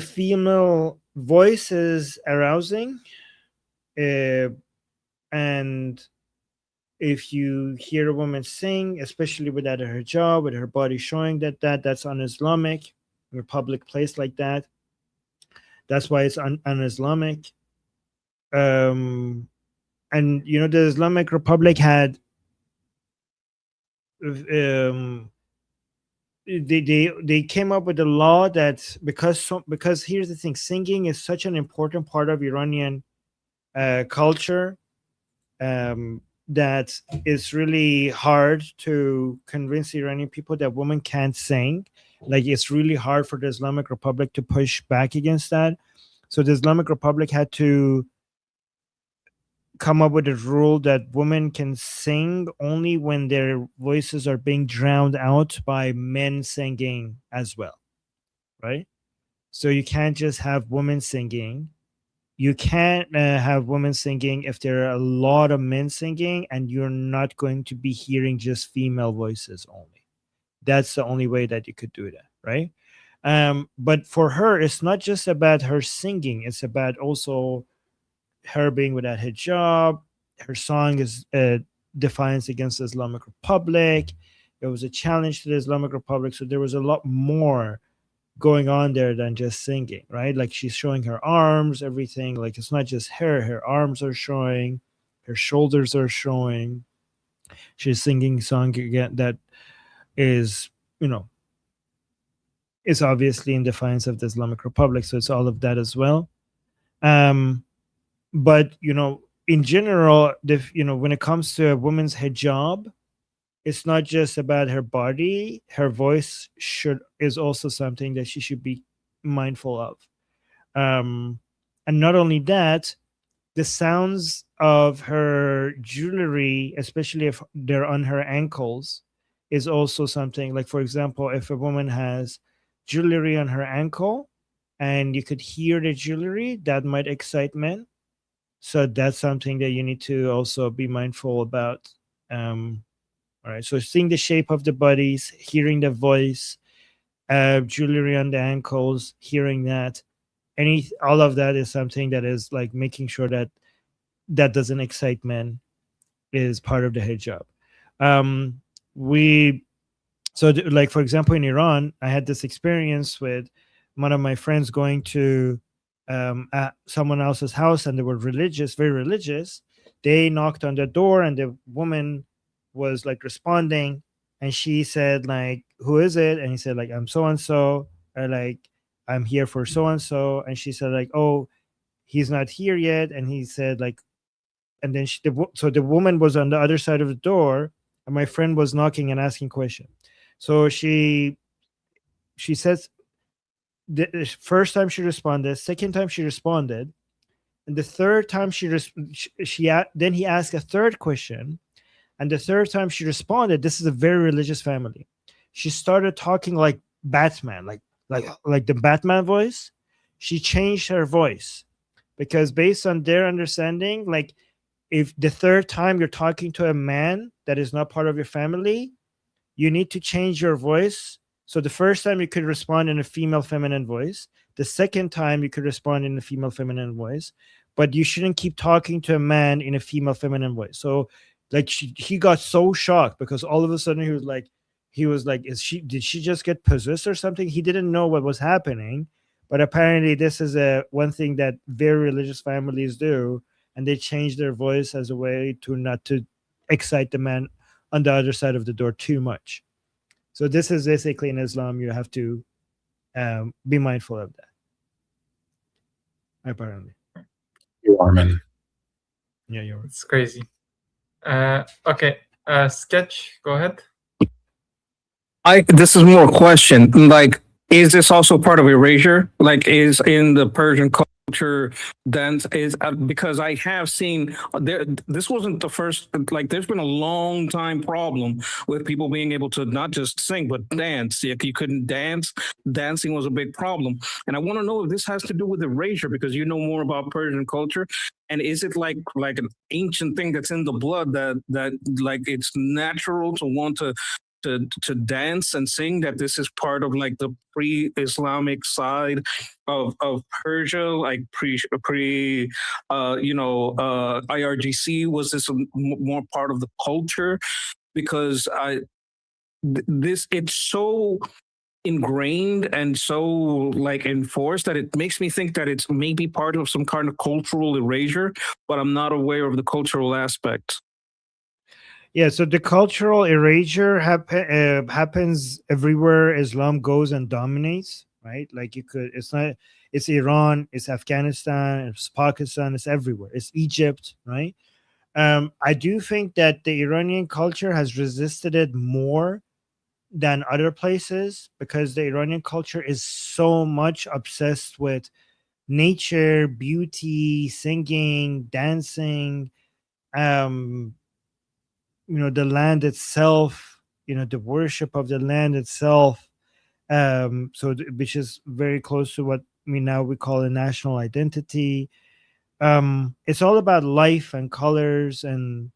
female voice is arousing, and if you hear a woman sing, especially without her hijab, with her body showing that's un-Islamic in a public place like that. That's why it's un-Islamic. And the Islamic Republic had they came up with a law that because here's the thing, singing is such an important part of Iranian culture, that it's really hard to convince Iranian people that women can't sing. Like, it's really hard for the Islamic Republic to push back against that. So the Islamic Republic had to come up with a rule that women can sing only when their voices are being drowned out by men singing as well, right? So you can't just have women singing. You can't have women singing if there are a lot of men singing, and you're not going to be hearing just female voices only. That's the only way that you could do that, right? But for her, it's not just about her singing. It's about also her being without hijab. Her song is defiance against the Islamic Republic. It was a challenge to the Islamic Republic. So there was a lot more going on there than just singing, right? Like, she's showing her arms, everything. Like, it's not just her arms are showing, her shoulders are showing. She's singing a song again that is, is obviously in defiance of the Islamic Republic. So it's all of that as well. But in general, when it comes to a woman's hijab, it's not just about her body. Her voice is also something that she should be mindful of. And not only that, the sounds of her jewelry, especially if they're on her ankles, is also something. Like, for example, if a woman has jewelry on her ankle and you could hear the jewelry, that might excite men. So that's something that you need to also be mindful about. All right, so seeing the shape of the bodies, hearing the voice, jewelry on the ankles, hearing that, all of that is something that is like making sure that doesn't excite men, is part of the hijab. Like, for example, in Iran, I had this experience with one of my friends going to someone else's house, and they were religious, very religious. They knocked on the door, and the woman was like responding, and she said like, "Who is it?" And he said like, "I'm so and so," or like, "I'm here for so and so," and she said like, "Oh, he's not here yet," and he said like, and then so the woman was on the other side of the door, and my friend was knocking and asking question. So she says the first time she responded, second time she responded, and the third time then he asked a third question, and the third time she responded, this is a very religious family. She started talking like Batman, like the Batman voice. She changed her voice because based on their understanding, like if the third time you're talking to a man that is not part of your family, you need to change your voice. So the first time you could respond in a female feminine voice. The second time you could respond in a female feminine voice, but you shouldn't keep talking to a man in a female feminine voice. So like he got so shocked because all of a sudden he was like, did she just get possessed or something? He didn't know what was happening, but apparently this is one thing that very religious families do, and they change their voice as a way to not to excite the man on the other side of the door too much. So this is basically in Islam, you have to be mindful of that. Apparently. Armin. Yeah, you're right. It's crazy. Okay, Sketch, go ahead. This is more a question. Like, is this also part of erasure? Like, is in the Persian culture dance is because I have seen there. This wasn't the first. Like, there's been a long time problem with people being able to not just sing but dance. If you couldn't dance, dancing was a big problem. And I want to know if this has to do with erasure because you know more about Persian culture. And is it like an ancient thing that's in the blood that like it's natural to want to dance and sing, that this is part of like the pre-Islamic side of Persia, like IRGC? Was this more part of the culture? Because it's so ingrained and so like enforced that it makes me think that it's maybe part of some kind of cultural erasure, but I'm not aware of the cultural aspect. Yeah, so the cultural erasure happens everywhere Islam goes and dominates, right? Like it's Iran, it's Afghanistan, it's Pakistan, it's everywhere. It's Egypt, right? I do think that the Iranian culture has resisted it more than other places because the Iranian culture is so much obsessed with nature, beauty, singing, dancing, the land itself, the worship of the land itself, which is very close to what we call a national identity. It's all about life and colors and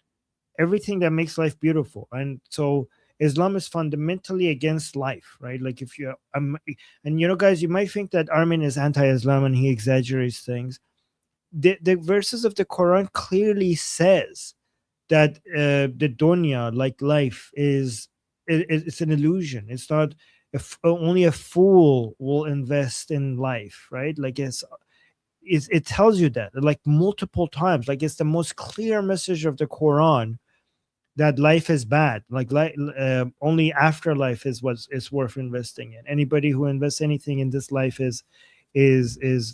everything that makes life beautiful. And so Islam is fundamentally against life, right? Like if you and guys, you might think that Armin is anti-Islam and he exaggerates things. The verses of the Quran clearly says that the dunya, like life, it's an illusion. It's not. Only a fool will invest in life, right? Like it tells you that like multiple times. Like it's the most clear message of the Quran that life is bad. Like only afterlife is what's worth investing in. Anybody who invests anything in this life is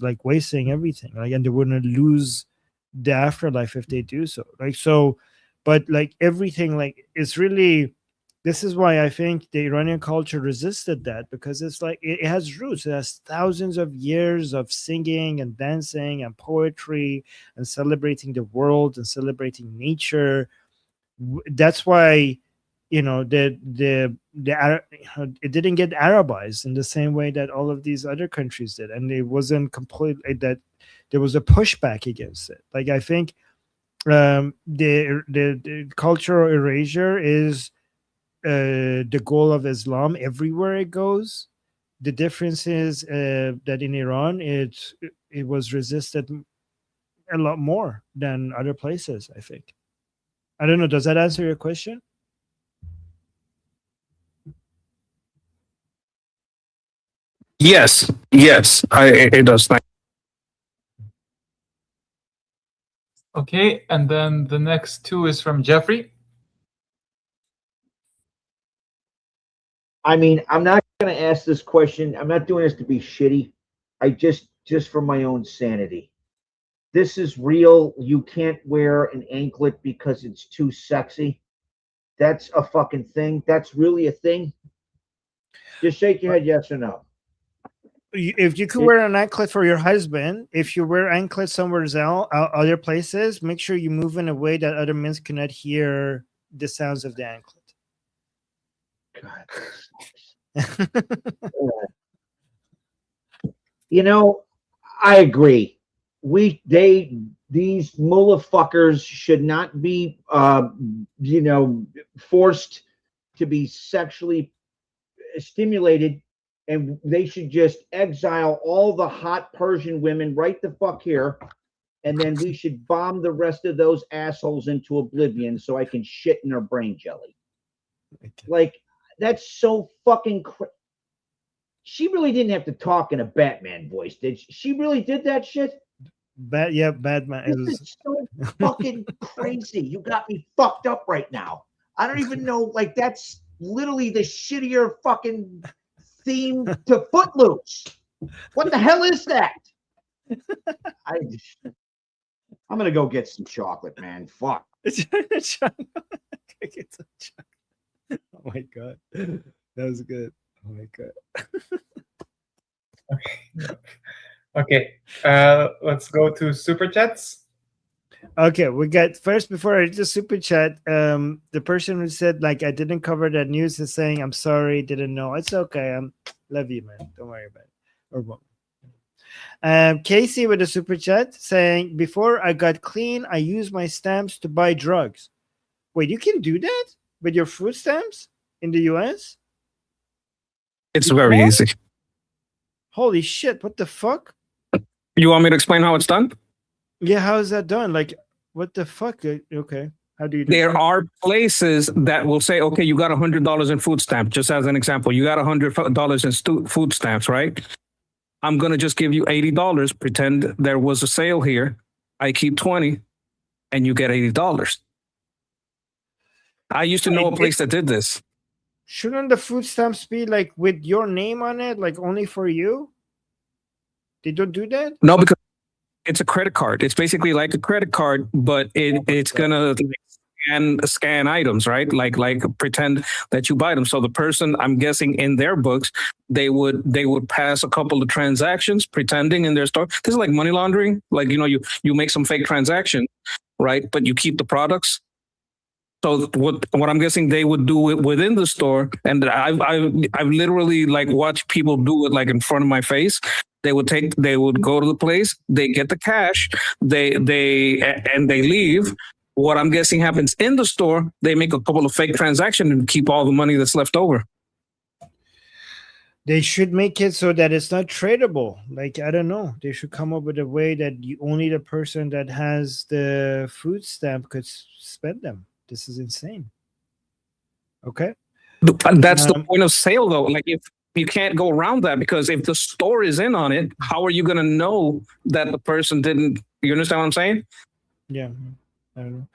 like wasting everything. Like, and they wouldn't lose the afterlife if they do so. Like so. But like everything, like it's really, this is why I think the Iranian culture resisted that, because it's like it has roots. It has thousands of years of singing and dancing and poetry and celebrating the world and celebrating nature. That's why it didn't get Arabized in the same way that all of these other countries did, and it wasn't completely that there was a pushback against it. Like I think. The cultural erasure is the goal of Islam everywhere it goes. The difference is that in Iran it was resisted a lot more than other places, I think. I don't know, does that answer your question? Yes, it does. Okay, and then the next two is from Jeffrey. I mean, I'm not going to ask this question. I'm not doing this to be shitty. I just for my own sanity. This is real. You can't wear an anklet because it's too sexy. That's a fucking thing. That's really a thing. Just shake your head, yes or no. If you could wear an anklet for your husband, if you wear anklets somewhere else, other places, make sure you move in a way that other men cannot hear the sounds of the anklet. God. You know, I agree. These mullah fuckers should not be, forced to be sexually stimulated, and they should just exile all the hot Persian women right the fuck here, and then we should bomb the rest of those assholes into oblivion so I can shit in their brain jelly. Like, that's so fucking crazy. She really didn't have to talk in a Batman voice, did she? She really did that shit? Batman. This is so fucking crazy. You got me fucked up right now. I don't even know. Like, that's literally the shittier fucking theme to Footloose. What the hell is that? I'm gonna go get some chocolate, man. Fuck. Oh my god, that was good. Oh my god. Okay, let's go to super chats. Okay, we got first before I read the super chat. The person who said like I didn't cover that news is saying I'm sorry, didn't know. It's okay. Love you, man. Don't worry about it. Or what? Casey with a super chat saying before I got clean, I used my stamps to buy drugs. Wait, you can do that with your food stamps in the US? It's very easy. Holy shit! What the fuck? You want me to explain how it's done? Yeah, how is that done? Like, what the fuck? Okay, how do you do There that? are places that will say, okay, you got $100 in food stamps. Just as an example, you got $100 in food stamps, right? I'm going to just give you $80. Pretend there was a sale here. I keep 20 and you get $80. I used to know a place that did this. Shouldn't the food stamps be like with your name on it, like only for you? They don't do that? No, because it's a credit card. It's basically like a credit card, but it's gonna scan items, right? Like pretend that you buy them. So the person, I'm guessing, in their books, they would pass a couple of transactions, pretending in their store. This is like money laundering. Like you make some fake transaction, right? But you keep the products. So what I'm guessing they would do it within the store, and I've literally like watched people do it like in front of my face. They would go to the place, they get the cash, they leave. What I'm guessing happens in the store, they make a couple of fake transactions and keep all the money that's left over. They should make it so that it's not tradable. Like, I don't know. They should come up with a way that only the person that has the food stamp could spend them. This is insane. Okay. That's the point of sale, though. Like, if you can't go around that, because if the store is in on it, how are you going to know that the person didn't? You understand what I'm saying? Yeah. I don't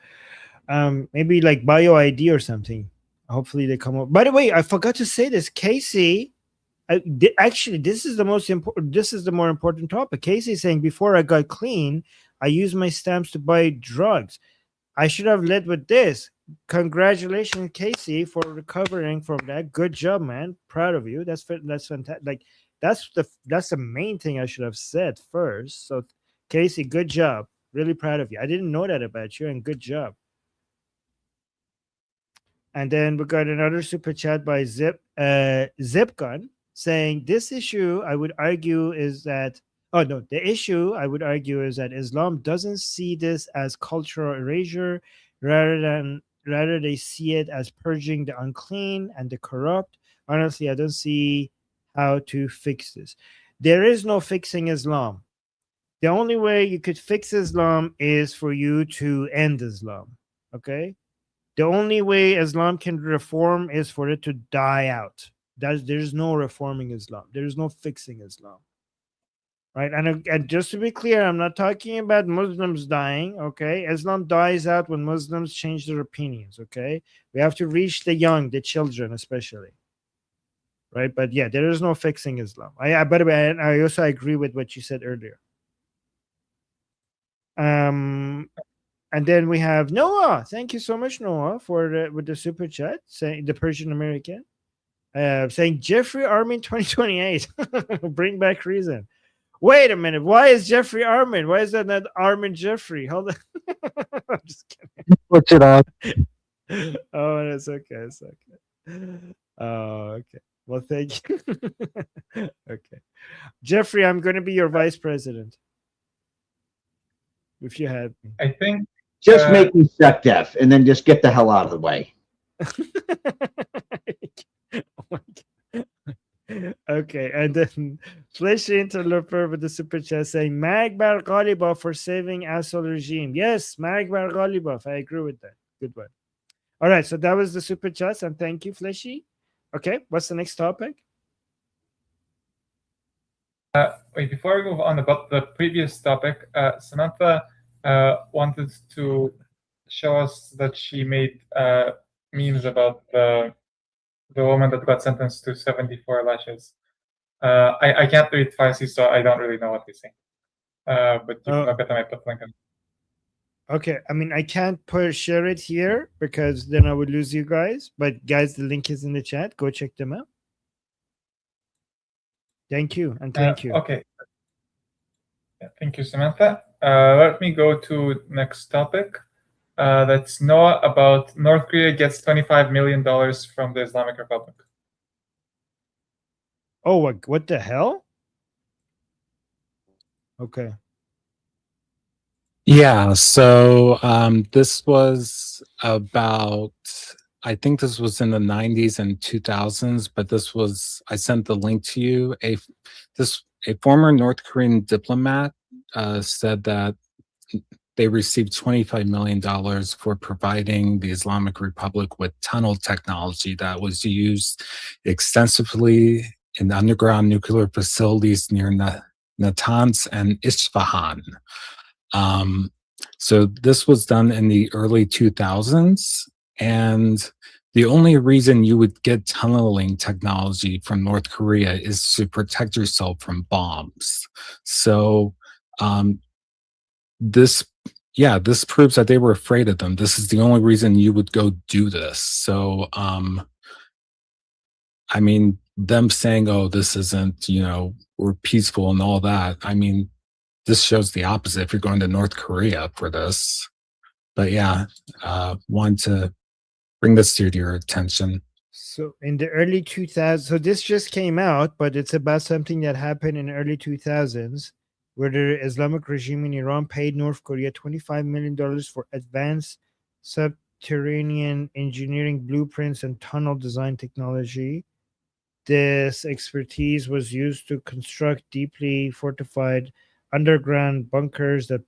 know. Maybe like bio ID or something. Hopefully they come up. By the way, I forgot to say this. Casey, actually, this is the most important. This is the more important topic. Casey saying before I got clean, I used my stamps to buy drugs. I should have led with this. Congratulations, Casey, for recovering from that. Good job, man. Proud of you. That's fantastic. Like that's the main thing I should have said first. So, Casey, good job. Really proud of you. I didn't know that about you, and good job. And then we got another super chat by Zipgun saying this issue I would argue is that. Oh no, the issue I would argue is that Islam doesn't see this as cultural erasure, rather they see it as purging the unclean and the corrupt. Honestly, I don't see how to fix this. There is no fixing Islam. The only way you could fix Islam is for you to end Islam. Okay? The only way Islam can reform is for it to die out. There's no reforming Islam. There's no fixing Islam. Right, and just to be clear, I'm not talking about Muslims dying. Okay, Islam dies out when Muslims change their opinions. Okay, we have to reach the young, the children, especially. Right, but yeah, there is no fixing Islam. By the way, I also agree with what you said earlier. And then we have Noah. Thank you so much, Noah, for with the super chat, saying the Persian American, saying Jeffrey Armin 2028, bring back reason. Wait a minute. Why is Jeffrey Armin? Why is that not Armin Jeffrey? Hold on. I'm just kidding. What's it on? Oh, it's okay. It's okay. Oh, okay. Well, thank you. Okay. Jeffrey, I'm going to be your vice president. If you had me. I think Just make me step deaf and then just get the hell out of the way. Oh my God. Okay, and then Fleshy Interloper with the super chat saying Magbar Ghalibaf for saving Assad regime. Yes, Magbar Ghalibaf. I agree with that. Good one. All right, so that was the super chats, and thank you, Fleshy. Okay, what's the next topic? Wait, before we move on about the previous topic, Samantha wanted to show us that she made memes about the woman that got sentenced to 74 lashes. I can't read Farsi, so I don't really know what they say. But you can look at them. I put the link in. Okay, I mean, I can't share it here because then I would lose you guys. But guys, the link is in the chat. Go check them out. Thank you, and thank you. Okay. Yeah, thank you, Samantha. Let me go to next topic. That's Noah about North Korea gets $25 million from the Islamic Republic. Oh, what the hell? Okay. Yeah, so this was about, I think this was in the 90s and 2000s, but this was, I sent the link to you. A former North Korean diplomat said that they received $25 million for providing the Islamic Republic with tunnel technology that was used extensively in underground nuclear facilities near Natanz and Isfahan. So this was done in the early 2000s, and the only reason you would get tunneling technology from North Korea is to protect yourself from bombs. So this proves that they were afraid of them. This is the only reason you would go do this. So I mean, them saying, oh, this isn't, we're peaceful and all that, I mean, this shows the opposite if you're going to North Korea for this. But yeah, wanted to bring this to your attention. So in the early 2000s, so this just came out, but it's about something that happened in the early 2000s, where the Islamic regime in Iran paid North Korea $25 million for advanced subterranean engineering blueprints and tunnel design technology. This expertise was used to construct deeply fortified underground bunkers that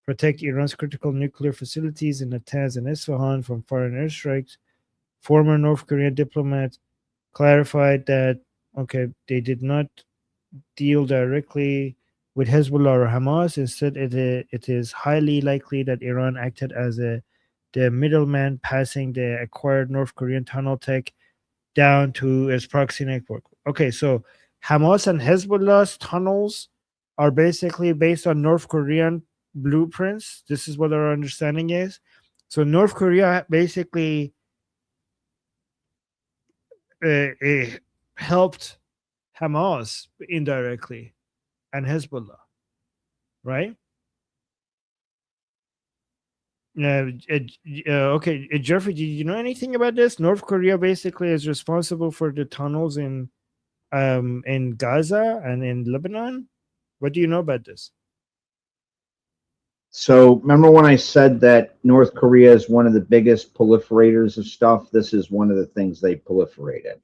protect Iran's critical nuclear facilities in Natanz and Isfahan from foreign airstrikes. Former North Korean diplomat clarified that, okay, they did not deal directly with Hezbollah or Hamas. Instead, it is highly likely that Iran acted as the middleman, passing the acquired North Korean tunnel tech down to its proxy network. Okay, so Hamas and Hezbollah's tunnels are basically based on North Korean blueprints. This is what our understanding is. So North Korea basically helped Hamas indirectly and Hezbollah, right? Okay, Jeffrey, did you know anything about this? North Korea basically is responsible for the tunnels in Gaza and in Lebanon. What do you know about this? So remember when I said that North Korea is one of the biggest proliferators of stuff? This is one of the things they proliferated,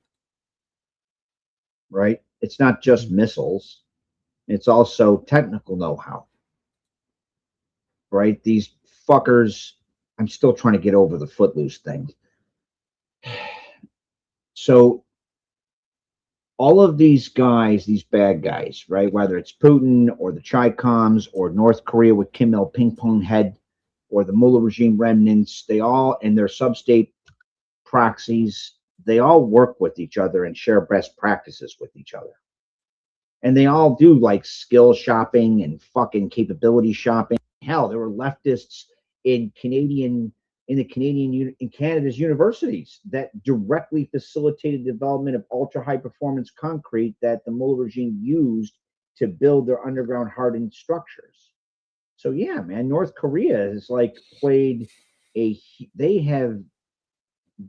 right? It's not just missiles. It's also technical know-how, right? These fuckers, I'm still trying to get over the Footloose thing. So all of these guys, these bad guys, right? Whether it's Putin or the Chi-Coms or North Korea with Kim Il Ping Pong head or the Mullah regime remnants, they all, and their sub-state proxies, they all work with each other and share best practices with each other. And they all do like skill shopping and fucking capability shopping. Hell, there were leftists in Canada's universities that directly facilitated the development of ultra high performance concrete that the Mullah regime used to build their underground hardened structures. So yeah, man, North Korea has like they have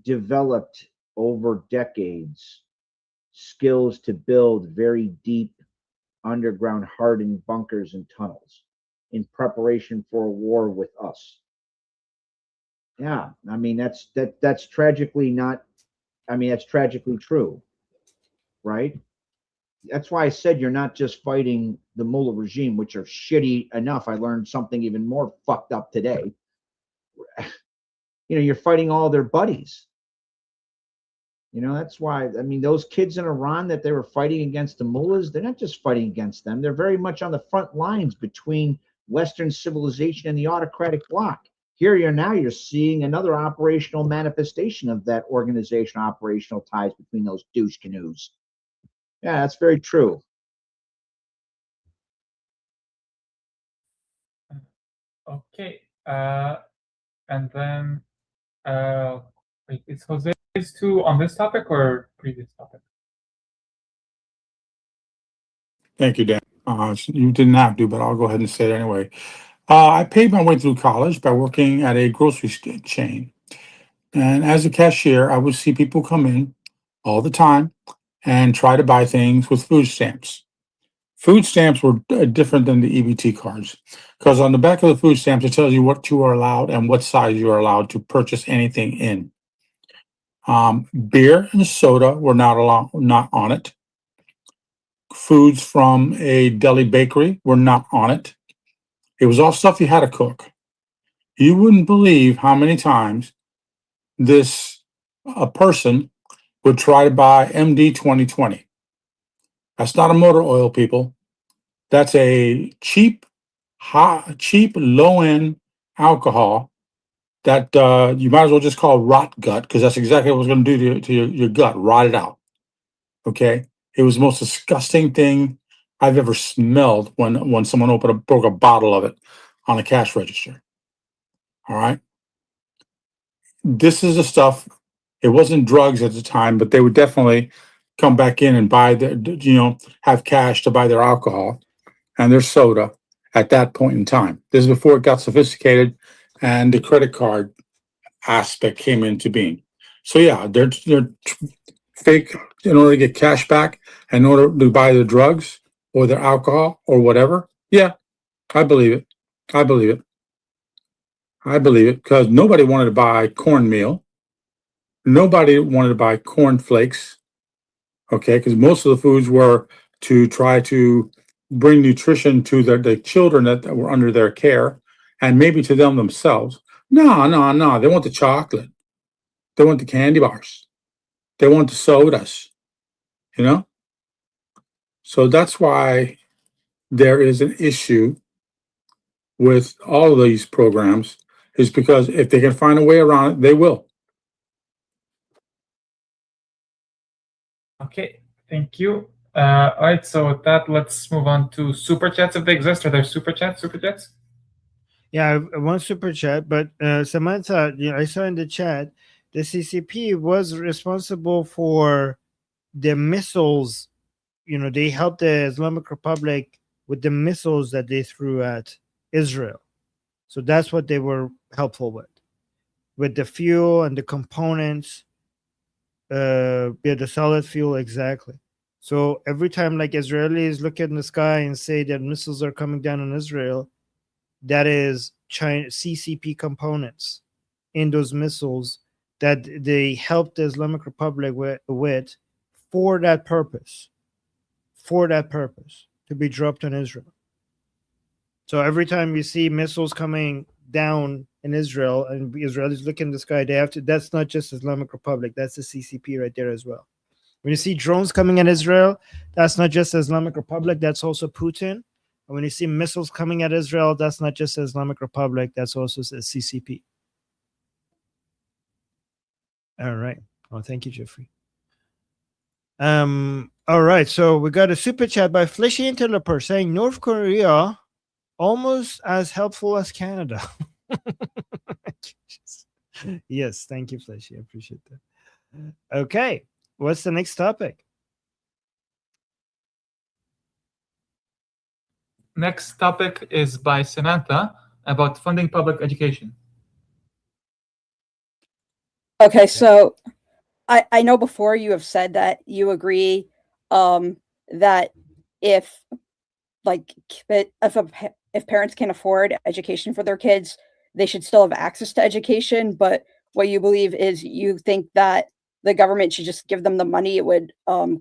developed over decades skills to build very deep underground hardened bunkers and tunnels in preparation for a war with us. Yeah, I mean that's tragically not. I mean that's tragically true, right? That's why I said you're not just fighting the Mullah regime, which are shitty enough. I learned something even more fucked up today. You're fighting all their buddies. That's why, I mean, those kids in Iran that they were fighting against the mullahs, they're not just fighting against them. They're very much on the front lines between Western civilization and the autocratic bloc. Here you're seeing another operational manifestation of that organizational operational ties between those douche canoes. Yeah, that's very true. Okay. And then, wait, is Jose's two on this topic or previous topic? Thank you, Dan. You didn't have to, but I'll go ahead and say it anyway. I paid my way through college by working at a grocery chain. And as a cashier, I would see people come in all the time and try to buy things with food stamps. Food stamps were different than the EBT cards because on the back of the food stamps, it tells you what you are allowed and what size you are allowed to purchase anything in. Beer and soda were not on it. Foods from a deli bakery were not on it. It was all stuff you had to cook. You wouldn't believe how many times a person would try to buy MD 2020. That's not a motor oil, people. That's a cheap, low-end alcohol that you might as well just call rot gut because that's exactly what it was going to do to your gut, rot it out. Okay? It was the most disgusting thing I've ever smelled when someone broke a bottle of it on a cash register. All right? This is the stuff. It wasn't drugs at the time, but they would definitely come back in and buy have cash to buy their alcohol and their soda at that point in time. This is before it got sophisticated and the credit card aspect came into being. So yeah, they're fake in order to get cash back, in order to buy their drugs or their alcohol or whatever. Yeah, I believe it. I believe it because nobody wanted to buy cornmeal. Nobody wanted to buy corn flakes. Okay, because most of the foods were to try to bring nutrition to the children that were under their care and maybe to them themselves. No. They want the chocolate. They want the candy bars. They want the sodas, So that's why there is an issue with all of these programs is because if they can find a way around it, they will. Okay, thank you. All right, so with that, let's move on to super chats if they exist. Are there super chats? Yeah, one super chat, but Samantha, I saw in the chat the CCP was responsible for the missiles. They helped the Islamic Republic with the missiles that they threw at Israel. So that's what they were helpful with the fuel and the components. The solid fuel, exactly. So every time like Israelis look in the sky and say that missiles are coming down on Israel, that is China CCP components in those missiles that they helped the Islamic Republic with for that purpose, to be dropped on Israel. So every time you see missiles coming down in Israel and Israelis look in the sky, they have to. That's not just Islamic Republic. That's the CCP right there as well. When you see drones coming at Israel, that's not just the Islamic Republic, that's also Putin. And when you see missiles coming at Israel, that's not just the Islamic Republic, that's also the CCP. All right. Well, thank you, Jeffrey. All right. So we got a super chat by Fleshy Interloper saying North Korea almost as helpful as Canada. Yes, thank you, Fleshy. I appreciate that. Okay. What's the next topic? Next topic is by Samantha about funding public education. Okay, so I know before you have said that you agree that if if parents can afford education for their kids, they should still have access to education. But what you believe is you think that the government should just give them the money it would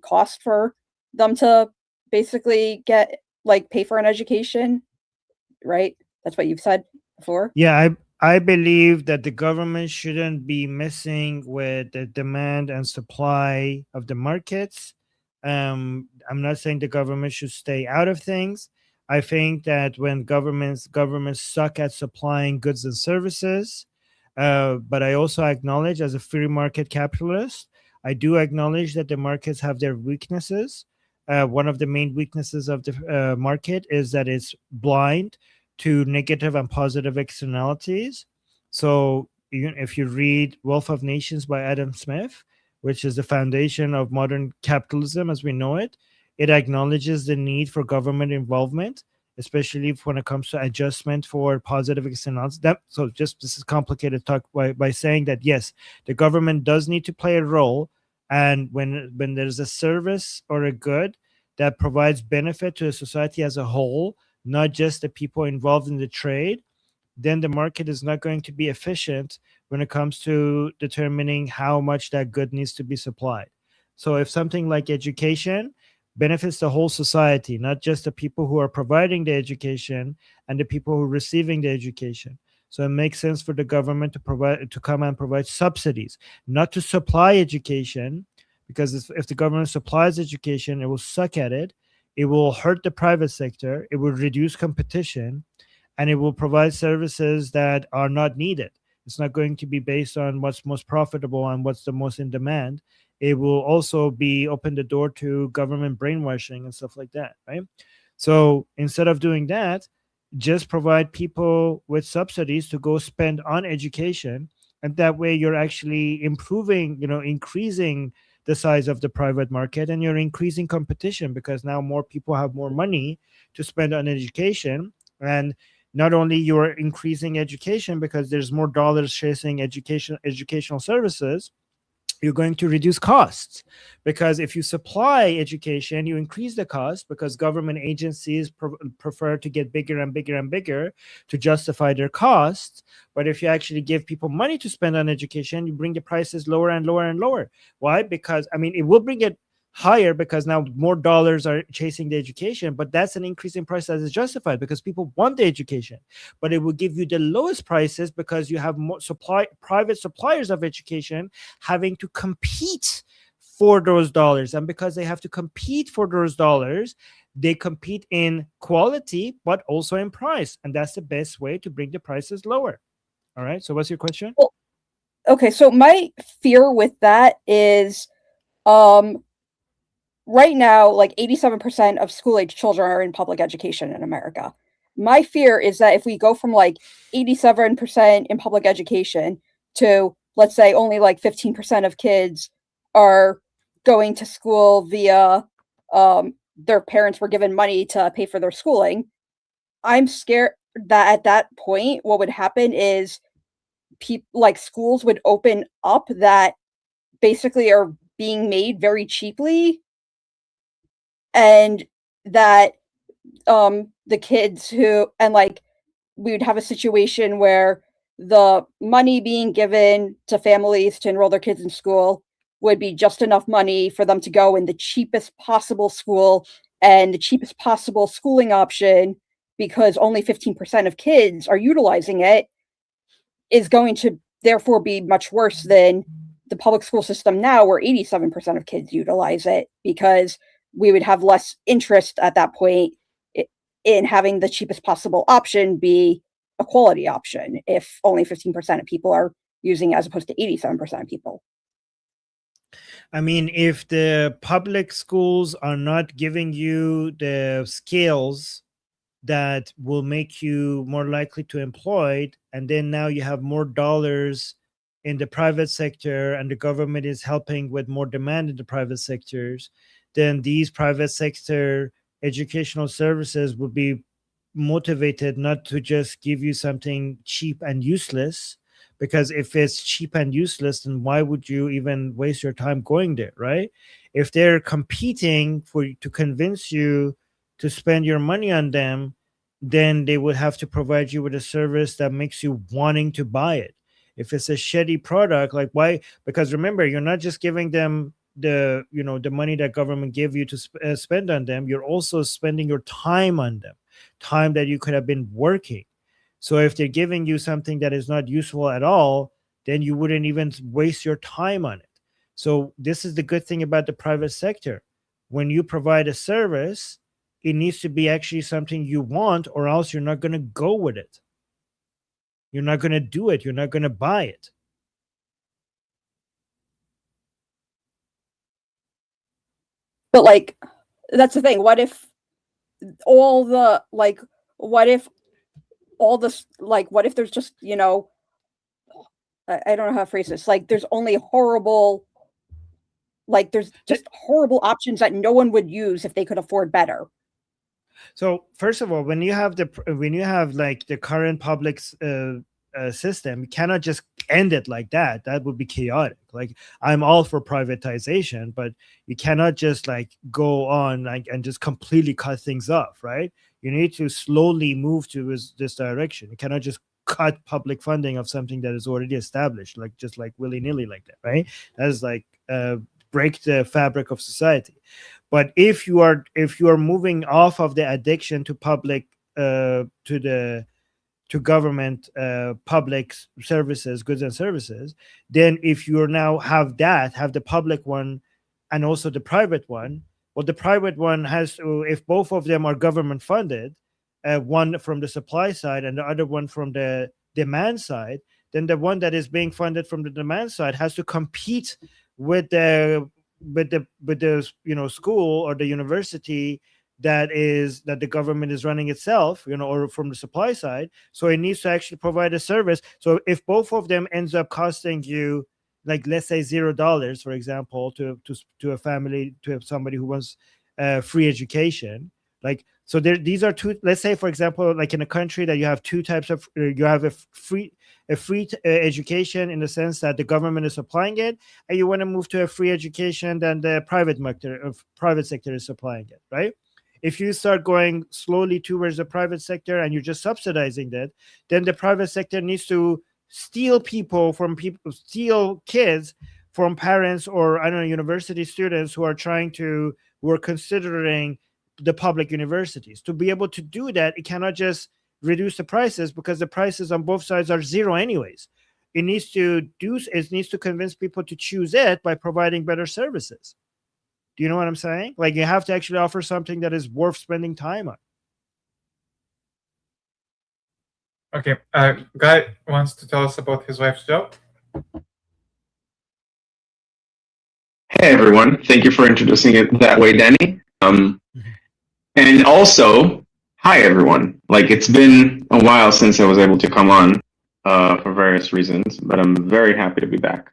cost for them to basically pay for an education, right? That's what you've said before. Yeah, I believe that the government shouldn't be messing with the demand and supply of the markets. I'm not saying the government should stay out of things. I think that when governments suck at supplying goods and services, but I also acknowledge, as a free market capitalist, I do acknowledge that the markets have their weaknesses. One of the main weaknesses of the market is that it's blind to negative and positive externalities. So if you read Wealth of Nations by Adam Smith, which is the foundation of modern capitalism as we know it, it acknowledges the need for government involvement, especially when it comes to adjustment for positive externalities. This is complicated talk by saying that, yes, the government does need to play a role. And when there's a service or a good that provides benefit to the society as a whole, not just the people involved in the trade, then the market is not going to be efficient when it comes to determining how much that good needs to be supplied. So if something like education benefits the whole society, not just the people who are providing the education and the people who are receiving the education. So it makes sense for the government to come and provide subsidies, not to supply education, because if the government supplies education, it will suck at it. It will hurt the private sector. It will reduce competition, and it will provide services that are not needed. It's not going to be based on what's most profitable and what's the most in demand. It will also be open the door to government brainwashing and stuff like that, right? So instead of doing that, just provide people with subsidies to go spend on education, and that way you're actually improving, increasing the size of the private market, and you're increasing competition because now more people have more money to spend on education. And not only you're increasing education because there's more dollars chasing educational services, you're going to reduce costs, because if you supply education, you increase the cost because government agencies prefer to get bigger and bigger and bigger to justify their costs. But if you actually give people money to spend on education, you bring the prices lower and lower and lower. Why? Because, it will bring it higher because now more dollars are chasing the education, but that's an increase in price that is justified because people want the education. But it will give you the lowest prices because you have more private suppliers of education having to compete for those dollars. And because they have to compete for those dollars, they compete in quality, but also in price. And that's the best way to bring the prices lower. All right. So what's your question? Well, okay. So my fear with that is, right now, 87% of school-age children are in public education in America. My fear is that if we go from 87% in public education to, let's say, only 15% of kids are going to school via their parents were given money to pay for their schooling, I'm scared that at that point, what would happen is schools would open up that basically are being made very cheaply, and that the kids we would have a situation where the money being given to families to enroll their kids in school would be just enough money for them to go in the cheapest possible school and the cheapest possible schooling option, because only 15% of kids are utilizing it, is going to therefore be much worse than the public school system now where 87% of kids utilize it, because we would have less interest at that point in having the cheapest possible option be a quality option if only 15% of people are using it as opposed to 87% of people. I mean, if the public schools are not giving you the skills that will make you more likely to employed, and then now you have more dollars in the private sector and the government is helping with more demand in the private sectors, then these private sector educational services would be motivated not to just give you something cheap and useless, because if it's cheap and useless, then why would you even waste your time going there, right? If they're competing to convince you to spend your money on them, then they would have to provide you with a service that makes you wanting to buy it. If it's a shitty product, like why? Because remember, you're not just giving them the money that government gave you to spend on them. You're also spending your time on them, time that you could have been working. So if they're giving you something that is not useful at all, then you wouldn't even waste your time on it. So this is the good thing about the private sector. When you provide a service, it needs to be actually something you want, or else you're not going to go with it. You're not going to do it. You're not going to buy it. But like, that's the thing. What if all the, like, what if all this, like, what if there's just, I don't know how to phrase this. Like, there's only horrible, like, there's just horrible options that no one would use if they could afford better. So first of all, when you have like the current public system, you cannot just end it like that. That would be chaotic. Like, I'm all for privatization, but you cannot just like go on and just completely cut things off, right? You need to slowly move to this direction. You cannot just cut public funding of something that is already established, like just like willy-nilly like that, right? That is like break the fabric of society. But if you are moving off of the addiction to public to government public services, goods and services, then if you now have the public one and also the private one, well, the private one has to, if both of them are government funded, one from the supply side and the other one from the demand side, then the one that is being funded from the demand side has to compete with the school or the university that the government is running itself, or from the supply side. So it needs to actually provide a service. So if both of them ends up costing you, like, let's say $0, for example, to a family, to somebody who wants free education, like, so these are two. Let's say, for example, like in a country that you have two types of, you have a free education in the sense that the government is supplying it, and you want to move to a free education then the private sector is supplying it, right? If you start going slowly towards the private sector and you're just subsidizing that, then the private sector needs to steal kids from parents or, I don't know, university students who are considering the public universities. To be able to do that, it cannot just reduce the prices, because the prices on both sides are zero anyways. It needs to convince people to choose it by providing better services. Do you know what I'm saying? Like, you have to actually offer something that is worth spending time on. Okay, Guy wants to tell us about his wife's job. Hey everyone, thank you for introducing it that way, Danny. And also, hi everyone. Like, it's been a while since I was able to come on for various reasons, but I'm very happy to be back.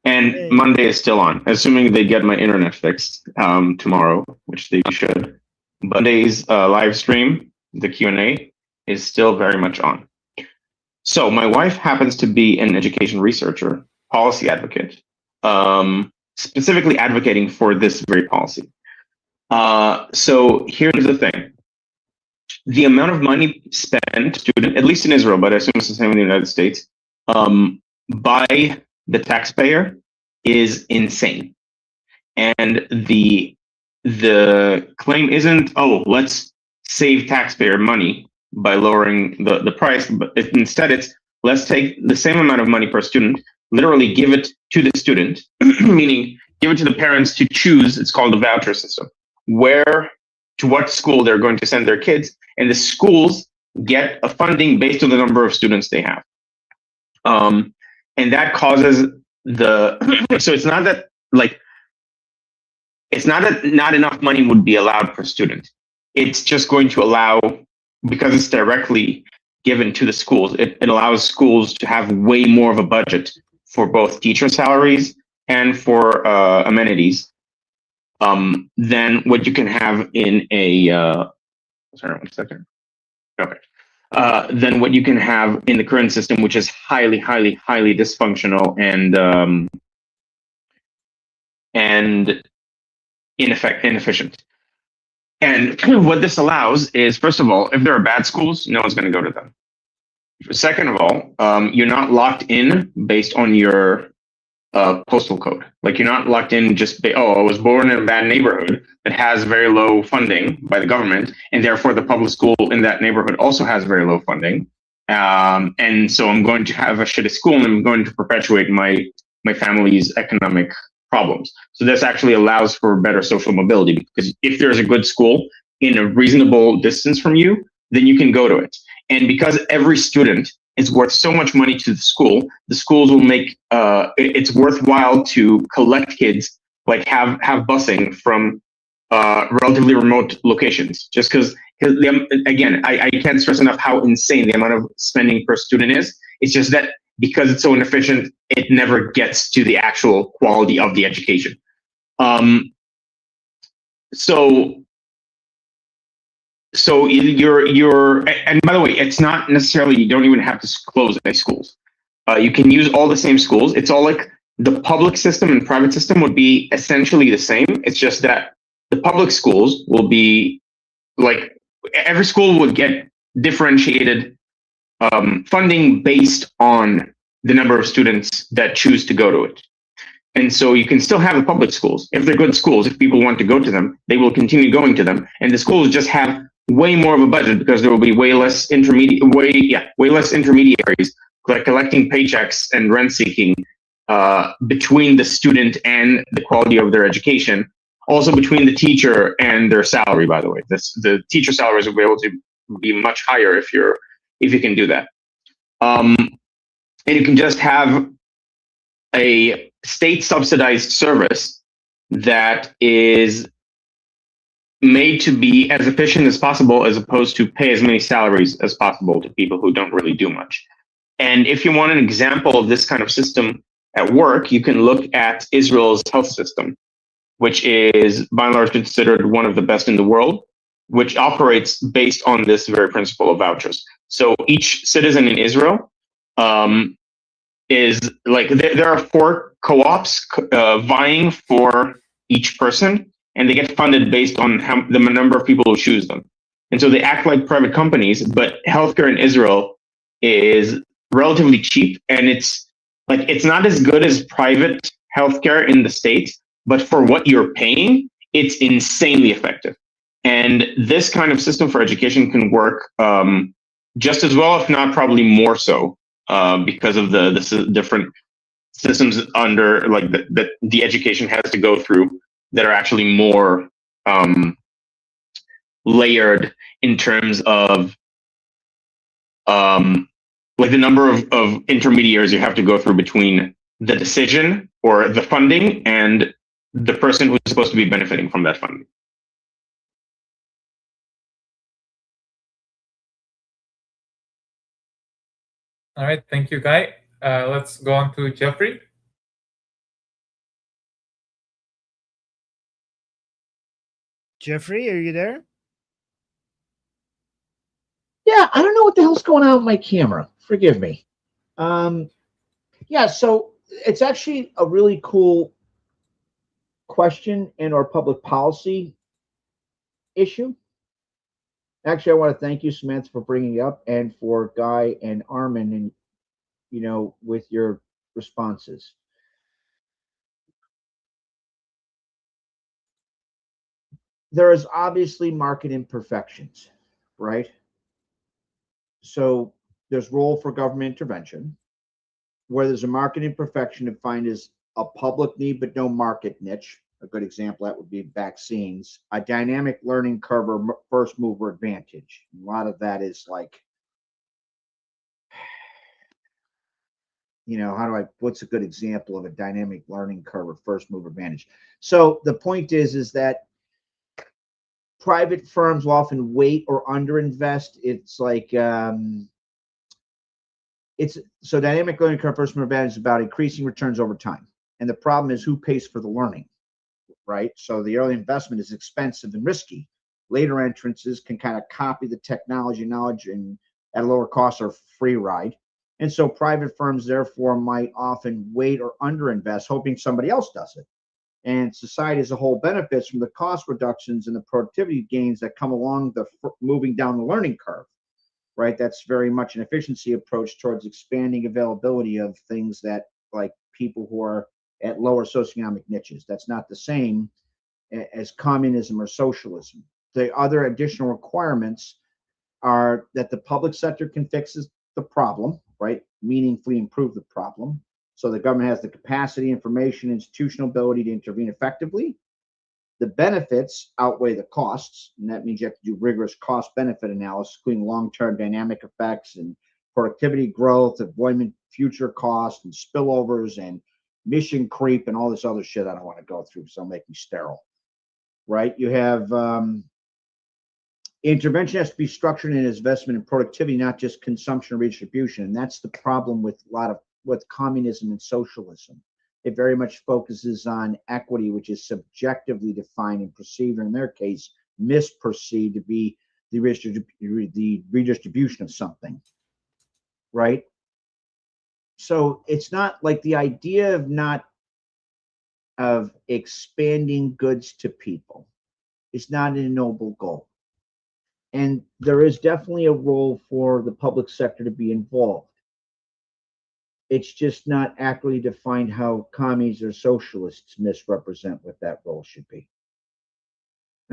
And hey. Monday is still on, assuming they get my internet fixed tomorrow, which they should. Monday's live stream, the Q&A, is still very much on. So my wife happens to be an education researcher, policy advocate, specifically advocating for this very policy. So here's the thing. The amount of money spent, at least in Israel, but I assume it's the same in the United States, by the taxpayer is insane. And the claim isn't, oh, let's save taxpayer money by lowering the price, but instead it's, let's take the same amount of money per student, literally give it to the student, meaning give it to the parents to choose. It's called the voucher system, where to what school they're going to send their kids, and the schools get a funding based on the number of students they have. And that causes so it's not that not enough money would be allowed per student. It's just going to allow, because it's directly given to the schools, it allows schools to have way more of a budget for both teacher salaries and for amenities than what you can have in a sorry, 1 second. Okay. Than what you can have in the current system, which is highly, highly, highly dysfunctional and inefficient. And what this allows is, first of all, if there are bad schools, no one's going to go to them. Second of all, you're not locked in based on your postal code. Like, you're not locked in just, I was born in a bad neighborhood that has very low funding by the government, and therefore the public school in that neighborhood also has very low funding. And so I'm going to have a shitty school, and I'm going to perpetuate my family's economic problems. So this actually allows for better social mobility, because if there's a good school in a reasonable distance from you, then you can go to it. And because every student is worth so much money to the schools will make it's worthwhile to collect kids, like have busing from relatively remote locations, just because, again, I can't stress enough how insane the amount of spending per student is. It's just that because it's so inefficient, it never gets to the actual quality of the education. So you're, and by the way, it's not necessarily, you don't even have to close any schools. You can use all the same schools. It's all like the public system and private system would be essentially the same. It's just that the public schools will be like, every school would get differentiated funding based on the number of students that choose to go to it. And so you can still have the public schools. If they're good schools, if people want to go to them, they will continue going to them. And the schools just have way more of a budget, because there will be way less intermediaries like collecting paychecks and rent seeking between the student and the quality of their education. Also between the teacher and their salary, by the way. The teacher salaries will be able to be much higher if you can do that. And you can just have a state subsidized service that is made to be as efficient as possible, as opposed to pay as many salaries as possible to people who don't really do much. And if you want an example of this kind of system at work, you can look at Israel's health system, which is by and large considered one of the best in the world, which operates based on this very principle of vouchers. So each citizen in Israel is like, there are 4 co-ops vying for each person, and they get funded based on the number of people who choose them. And so they act like private companies, but healthcare in Israel is relatively cheap, and it's not as good as private healthcare in the States, but for what you're paying, it's insanely effective. And this kind of system for education can work just as well, if not probably more so, because of the different systems under that the education has to go through that are actually more layered in terms of the number of intermediaries you have to go through between the decision or the funding and the person who's supposed to be benefiting from that funding. All right, thank you, Guy. Let's go on to Jeffrey. Jeffrey, are you there? Yeah, I don't know what the hell's going on with my camera. Forgive me. Yeah, so it's actually a really cool question and or public policy issue. Actually, I want to thank you, Samantha, for bringing it up, and for Guy and Armin, and with your responses. There is obviously market imperfections, right? So there's role for government intervention. where there's a market imperfection defined as a public need but no market niche. A good example of that would be vaccines. A dynamic learning curve or first mover advantage. A lot of that is like, what's a good example of a dynamic learning curve or first mover advantage? So the point is that private firms will often wait or underinvest. It's like, so dynamic learning curve first mover advantage is about increasing returns over time. And the problem is who pays for the learning, right? So the early investment is expensive and risky. Later entrances can kind of copy the technology knowledge and at a lower cost or free ride. And so private firms therefore might often wait or underinvest, hoping somebody else does it. And society as a whole benefits from the cost reductions and the productivity gains that come along the moving down the learning curve, right? That's very much an efficiency approach towards expanding availability of things that like people who are at lower socioeconomic niches. That's not the same as communism or socialism. The other additional requirements are that the public sector can fix the problem, right? Meaningfully improve the problem. So the government has the capacity, information, institutional ability to intervene effectively. The benefits outweigh the costs, and that means you have to do rigorous cost-benefit analysis, including long-term dynamic effects and productivity growth, avoiding future costs and spillovers and mission creep and all this other shit I don't want to go through, so it'll make me sterile, right? You have intervention has to be structured in investment in productivity, not just consumption or redistribution, and that's the problem with a lot of with communism and socialism. It very much focuses on equity, which is subjectively defined and perceived, or in their case, misperceived to be the redistribution of something, right? So it's not like the idea of expanding goods to people is not an noble goal. And there is definitely a role for the public sector to be involved. It's just not accurately defined how commies or socialists misrepresent what that role should be.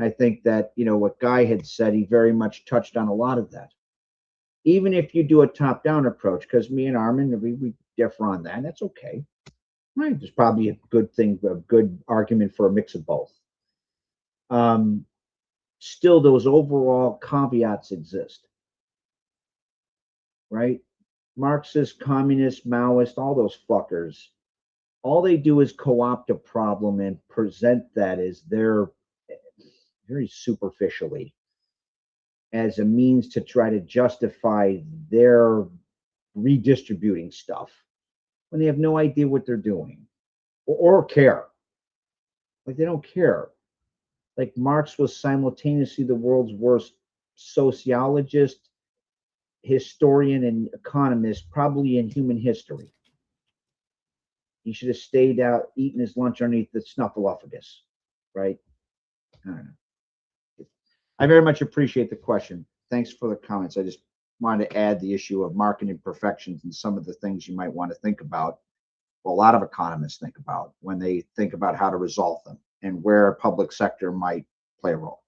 I think that, what Guy had said, he very much touched on a lot of that. Even if you do a top-down approach, because me and Armin, we differ on that, that's okay. Right? There's probably a good argument for a mix of both. Still, those overall caveats exist, right? Marxist, communist, Maoist, all those fuckers, all they do is co-opt a problem and present that as their, very superficially, as a means to try to justify their redistributing stuff when they have no idea what they're doing or care. Like, they don't care. Like, Marx was simultaneously the world's worst sociologist, historian, and economist, probably in human history. He should have stayed out eating his lunch underneath the snuffleupagus, right? I don't know. I very much appreciate the question. Thanks for the comments. I just wanted to add the issue of market imperfections and some of the things you might want to think about, well, a lot of economists think about when they think about how to resolve them and where public sector might play a role.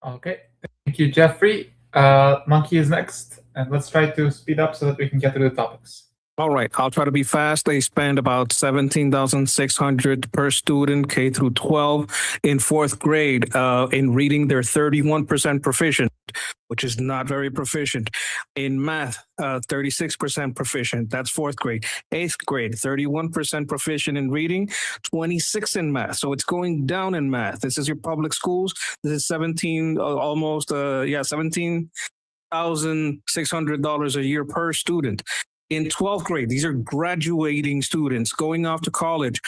Okay, thank you, Jeffrey. Monkey is next, and let's try to speed up so that we can get to the topics. All right, I'll try to be fast. They spend about $17,600 per student, K through 12. In fourth grade, in reading, they're 31% proficient, which is not very proficient. In math, 36% proficient. That's fourth grade. Eighth grade, 31% proficient in reading, 26 in math. So it's going down in math. This is your public schools. This is $17,600 a year per student. In 12th grade, these are graduating students going off to college,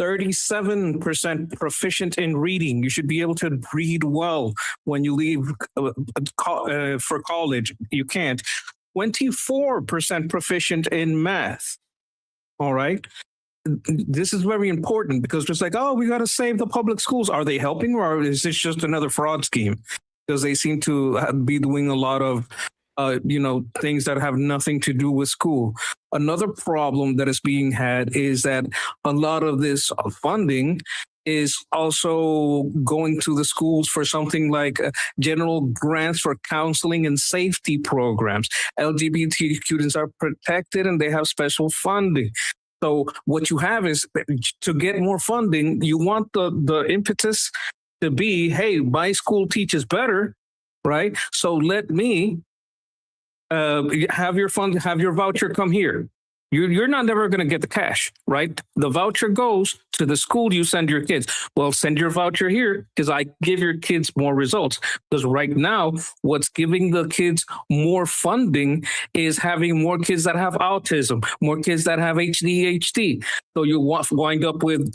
37% proficient in reading. You should be able to read well when you leave for college. You can't. 24% proficient in math. All right. This is very important because it's like, oh, we got to save the public schools. Are they helping, or is this just another fraud scheme? Because they seem to be doing a lot of things that have nothing to do with school. Another problem that is being had is that a lot of this funding is also going to the schools for something like general grants for counseling and safety programs. LGBT students are protected and they have special funding. So what you have is, to get more funding, you want the impetus to be, hey, my school teaches better, right? So let me have your fund, have your voucher come here. You're not never going to get the cash, right? The voucher goes to the school you send your kids. Well, send your voucher here because I give your kids more results. Because right now, what's giving the kids more funding is having more kids that have autism, more kids that have ADHD. So you wind up with,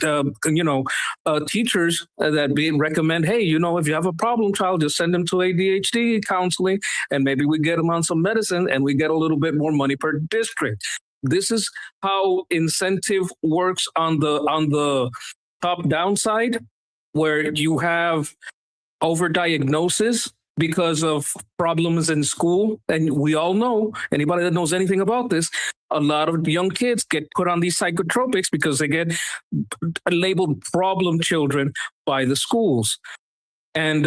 teachers that recommend, hey, if you have a problem child, just send them to ADHD counseling, and maybe we get them on some medicine, and we get a little bit more money per district. This is how incentive works on the top down side, where you have overdiagnosis because of problems in school. And we all know, anybody that knows anything about this, a lot of young kids get put on these psychotropics because they get labeled problem children by the schools. And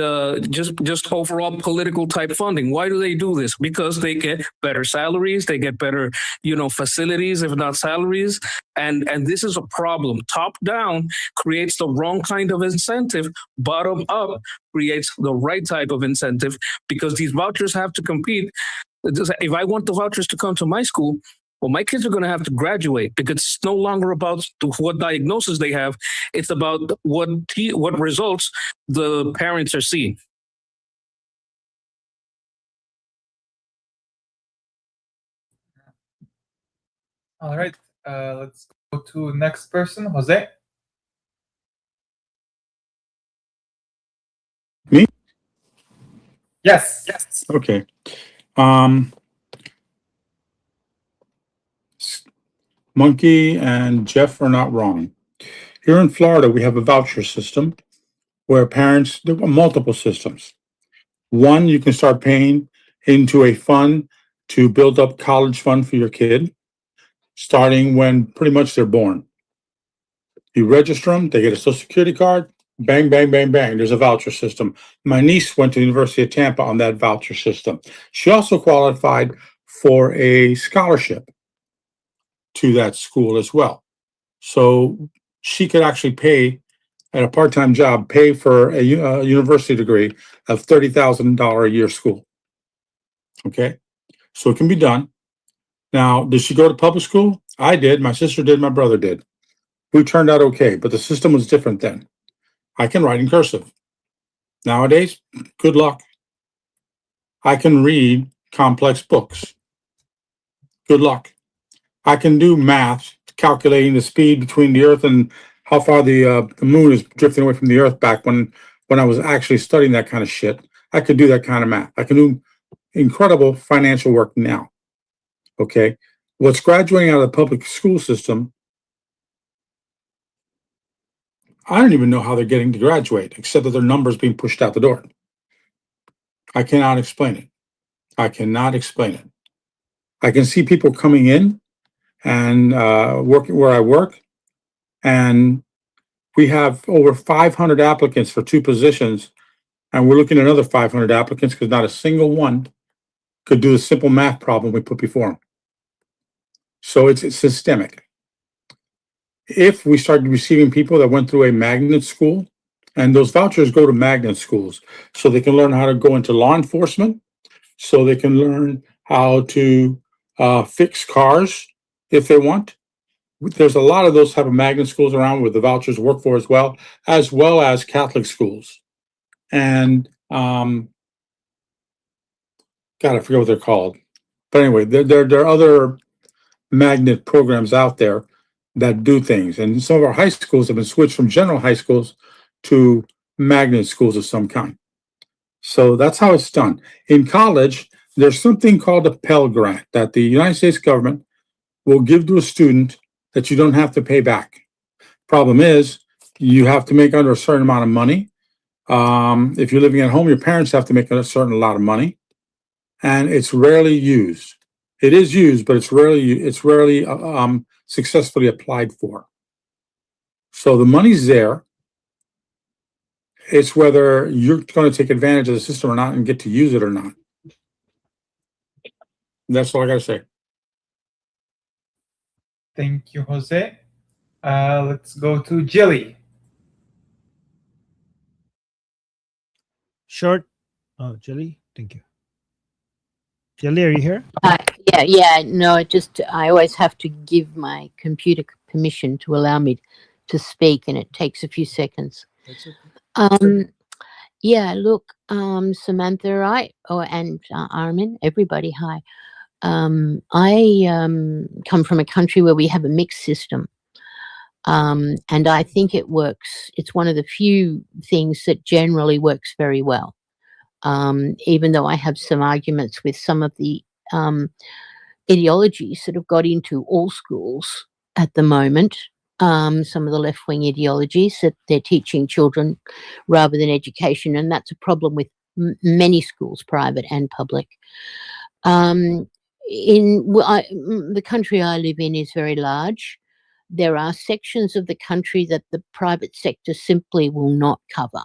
just overall political type funding. Why do they do this? Because they get better salaries, they get better, facilities, if not salaries. And this is a problem. Top down creates the wrong kind of incentive. Bottom up creates the right type of incentive, because these vouchers have to compete. If I want the vouchers to come to my school, well, my kids are going to have to graduate, because it's no longer about what diagnosis they have. It's about what results the parents are seeing. All right, let's go to next person, Jose. Me? Yes. Okay. Monkey and Jeff are not wrong. Here in Florida, we have a voucher system where parents, there are multiple systems. One, you can start paying into a fund to build up college fund for your kid, starting when pretty much they're born. You register them, they get a social security card, bang, bang, bang, bang. There's a voucher system. My niece went to the University of Tampa on that voucher system. She also qualified for a scholarship to that school as well. So she could actually pay at a part-time job, pay for a university degree of $30,000 a year school. Okay, so it can be done. Now, did she go to public school? I did. My sister did. My brother did. We turned out okay, but the system was different then. I can write in cursive. Nowadays, good luck. I can read complex books. Good luck. I can do math, calculating the speed between the Earth and how far the moon is drifting away from the Earth back when I was actually studying that kind of shit. I could do that kind of math. I can do incredible financial work now. Okay. What's graduating out of the public school system, I don't even know how they're getting to graduate, except that their numbers being pushed out the door. I cannot explain it. I cannot explain it. I can see people coming in and working where I work, and we have over 500 applicants for 2 positions, and we're looking at another 500 applicants because not a single one could do the simple math problem we put before them. So it's systemic. If we started receiving people that went through a magnet school, and those vouchers go to magnet schools, so they can learn how to go into law enforcement, so they can learn how to fix cars if they want. There's a lot of those type of magnet schools around where the vouchers work for as well as Catholic schools. And God, I forget what they're called. But anyway, there are other magnet programs out there that do things. And some of our high schools have been switched from general high schools to magnet schools of some kind. So that's how it's done. In college, there's something called a Pell Grant that the United States government will give to a student that you don't have to pay back. Problem is, you have to make under a certain amount of money. If you're living at home, your parents have to make a certain amount of money, and it's rarely used. It is used, but it's rarely successfully applied for. So the money's there. It's whether you're going to take advantage of the system or not and get to use it or not. That's all I got to say. Thank you, Jose. Let's go to Jilly. Short. Oh, Jelly. Thank you. Jelly, are you here? Yeah. No, I always have to give my computer permission to allow me to speak, and it takes a few seconds. That's okay. Yeah, look, Samantha, and Armin, everybody, hi. I come from a country where we have a mixed system. And I think it works. It's one of the few things that generally works very well. Even though I have some arguments with some of the ideologies that have got into all schools at the moment, some of the left-wing ideologies that they're teaching children rather than education, and that's a problem with many schools, private and public. The country I live in is very large. There are sections of the country that the private sector simply will not cover.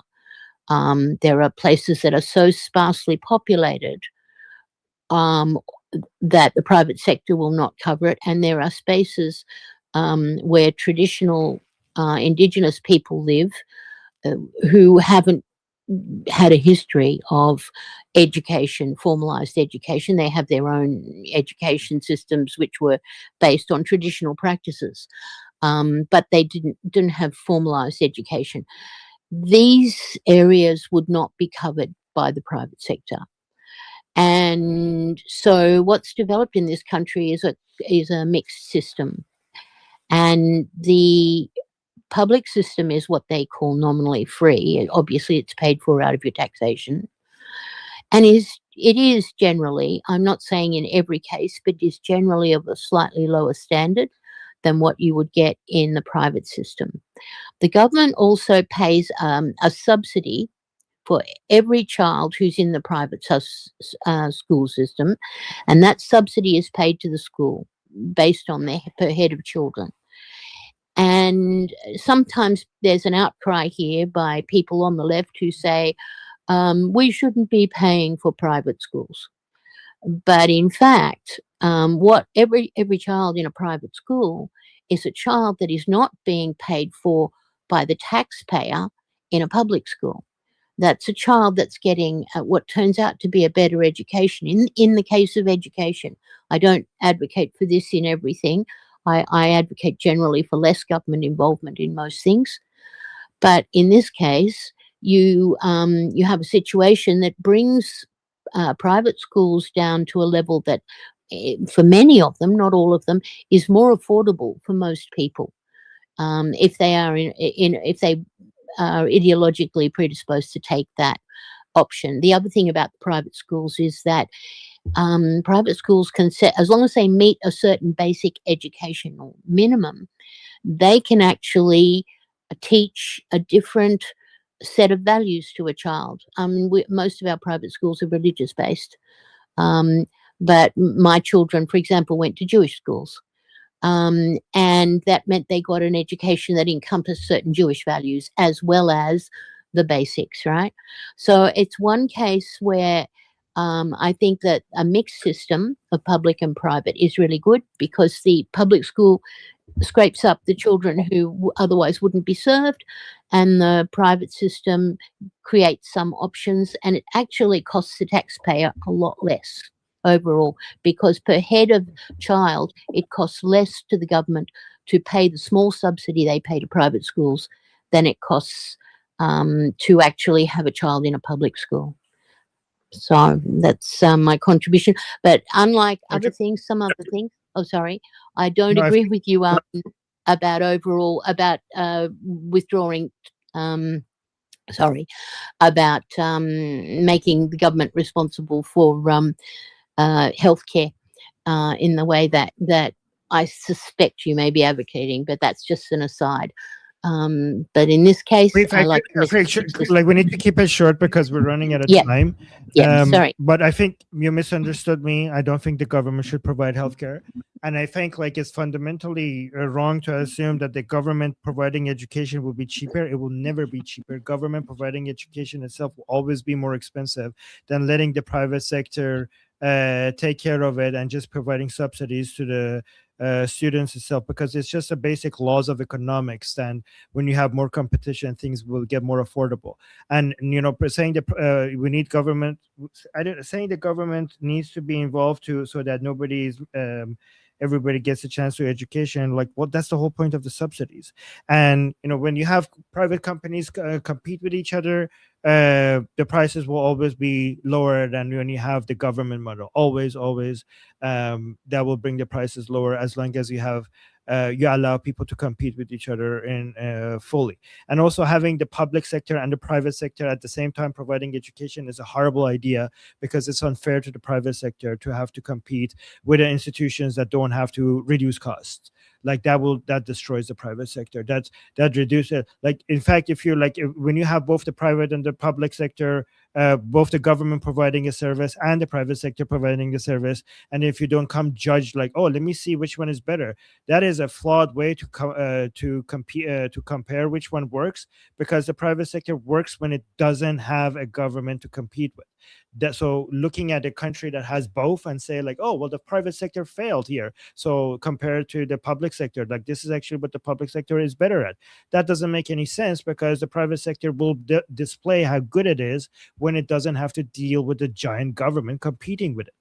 There are places that are so sparsely populated that the private sector will not cover it, and there are spaces where traditional Indigenous people live who haven't had a history of education, formalized education. They have their own education systems which were based on traditional practices, but they didn't have formalized education. These areas would not be covered by the private sector. And so what's developed in this country is a mixed system. And the public system is what they call nominally free. Obviously, it's paid for out of your taxation. And it is generally, I'm not saying in every case, but is generally of a slightly lower standard than what you would get in the private system. The government also pays a subsidy for every child who's in the private school system, and that subsidy is paid to the school based on their per head of children. And sometimes there's an outcry here by people on the left who say, we shouldn't be paying for private schools. But in fact, what every child in a private school is a child that is not being paid for by the taxpayer in a public school. That's a child that's getting what turns out to be a better education. In the case of education, I don't advocate for this in everything. I advocate generally for less government involvement in most things. But in this case, you have a situation that brings private schools down to a level that, for many of them, not all of them, is more affordable for most people. If they are if they are ideologically predisposed to take that option. The other thing about the private schools is that private schools can set, as long as they meet a certain basic educational minimum, they can actually teach a different set of values to a child. Most of our private schools are religious based, but my children, for example, went to Jewish schools. And that meant they got an education that encompassed certain Jewish values as well as the basics, right? So it's one case where I think that a mixed system of public and private is really good, because the public school scrapes up the children who otherwise wouldn't be served, and the private system creates some options, and it actually costs the taxpayer a lot less overall, because per head of child, it costs less to the government to pay the small subsidy they pay to private schools than it costs to actually have a child in a public school. So that's my contribution. But unlike other things, some other things, I don't agree with you about overall, about withdrawing, about making the government responsible for healthcare in the way that I suspect you may be advocating, but that's just an aside. But in this case, If I I like could, like we need to keep it short because we're running out of Yeah. time. Yeah, sorry. But I think you misunderstood me. I don't think the government should provide healthcare, and I think like it's fundamentally wrong to assume that the government providing education will be cheaper. It will never be cheaper. Government providing education itself will always be more expensive than letting the private sector take care of it and just providing subsidies to the students itself, because it's just a basic laws of economics. And when you have more competition, things will get more affordable. And saying that we need government, saying the government needs to be involved too, so that everybody gets a chance to education. Like, well, that's the whole point of the subsidies. And when you have private companies compete with each other, the prices will always be lower than when you have the government model. Always, that will bring the prices lower as long as you have you allow people to compete with each other in fully. And also having the public sector and the private sector at the same time providing education is a horrible idea, because it's unfair to the private sector to have to compete with the institutions that don't have to reduce costs. Like that destroys the private sector. That reduces, like, in fact, if you're like, when you have both the private and the public sector, both the government providing a service and the private sector providing the service, and if you don't come judge like, oh, let me see which one is better, that is a flawed way to compare which one works, because the private sector works when it doesn't have a government to compete with. So looking at a country that has both and say like, oh, well, the private sector failed here, so compared to the public sector, like, this is actually what the public sector is better at. That doesn't make any sense, because the private sector will display how good it is when it doesn't have to deal with the giant government competing with it.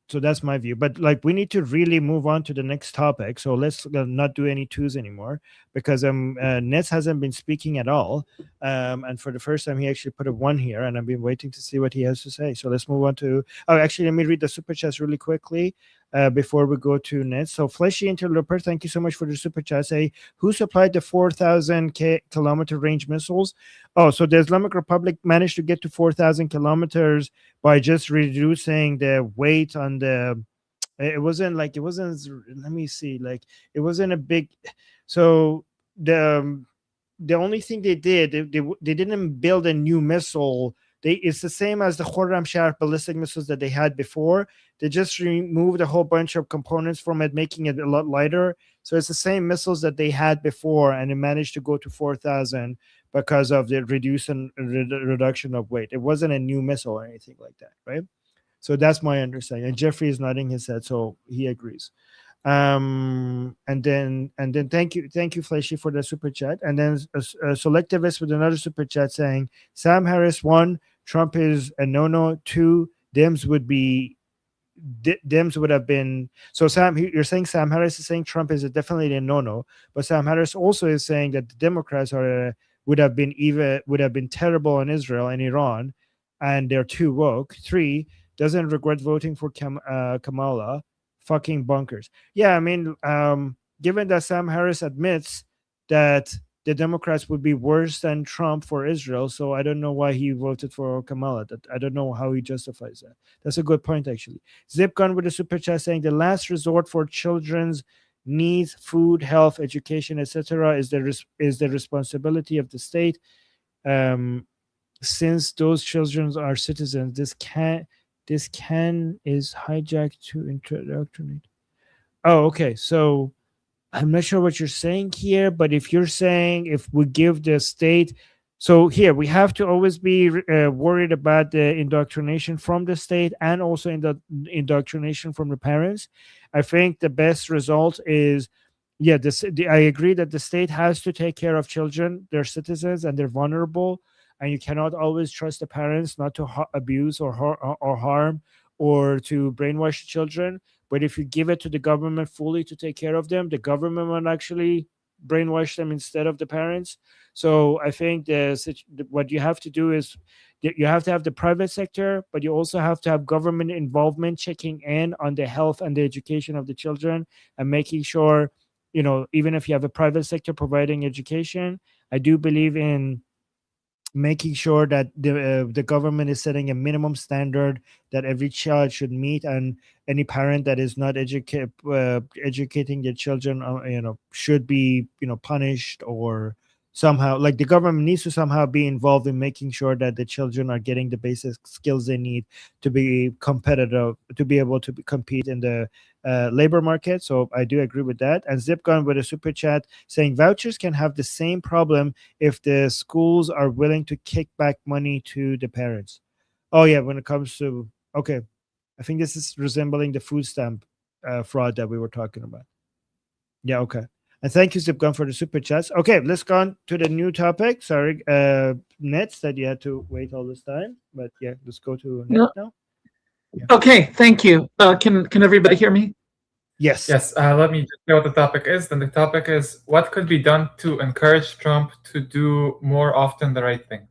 So that's my view. But like, we need to really move on to the next topic, so let's not do any twos anymore, because Nets hasn't been speaking at all, and for the first time he actually put a 1 here, and I've been waiting to see what he has to say. So let's move on to actually, let me read the super chats really quickly before we go to Nets. So Fleshy Interloper, thank you so much for the super chat. Say, who supplied the 4,000 kilometer range missiles? Oh, so the Islamic Republic managed to get to 4,000 kilometers by just reducing the weight on the. It wasn't. Let me see. Like, it wasn't a big. So the only thing they did, they didn't build a new missile. It's the same as the Khorramshahr ballistic missiles that they had before. They just removed a whole bunch of components from it, making it a lot lighter. So it's the same missiles that they had before, and it managed to go to 4,000 because of the reduction of weight. It wasn't a new missile or anything like that, right? So that's my understanding. And Jeffrey is nodding his head, so he agrees. And then thank you Fleshy for the super chat. And then a Selectivist with another super chat saying, Sam Harris, 1, Trump is a no. 2, Dems would have been. So Sam, you're saying Sam Harris is saying Trump is definitely a no, but Sam Harris also is saying that the Democrats would have been terrible in Israel and Iran, and they're too woke. 3, doesn't regret voting for Kamala. Fucking bunkers. Yeah, I mean, given that Sam Harris admits that the Democrats would be worse than Trump for Israel, so I don't know why he voted for Kamala. I don't know how he justifies that. That's a good point, actually. Zipgun with a super chat saying, the last resort for children's needs, food, health, education, etc., is the responsibility of the state. Since those children are citizens, this can is hijacked to indoctrinate. Oh, okay. So I'm not sure what you're saying here, but if you're saying if we give the state, so here we have to always be worried about the indoctrination from the state and also in the indoctrination from the parents. I think the best result is, yeah, I agree that the state has to take care of children. They're citizens and they're vulnerable, and you cannot always trust the parents not to abuse or harm or to brainwash the children. But if you give it to the government fully to take care of them, the government will actually brainwash them instead of the parents. So I think what you have to do is you have to have the private sector, but you also have to have government involvement checking in on the health and the education of the children and making sure, even if you have a private sector providing education, I do believe in making sure that the government is setting a minimum standard that every child should meet, and any parent that is not educating their children, should be punished, or somehow, like, the government needs to somehow be involved in making sure that the children are getting the basic skills they need to be competitive, to be able to compete in the labor market. So I do agree with that. And Zipgun with a super chat saying vouchers can have the same problem if the schools are willing to kick back money to the parents. Oh yeah, when it comes to, okay, I think this is resembling the food stamp fraud that we were talking about. Yeah, okay. And thank you, Zipgun, for the super chats. Okay, let's go on to the new topic. Sorry, Nets, that you had to wait all this time, but yeah, let's go to Net now. Yeah. Okay, thank you. Can everybody hear me? Yes. Yes. Let me just know what the topic is. Then the topic is what could be done to encourage Trump to do more often the right thing.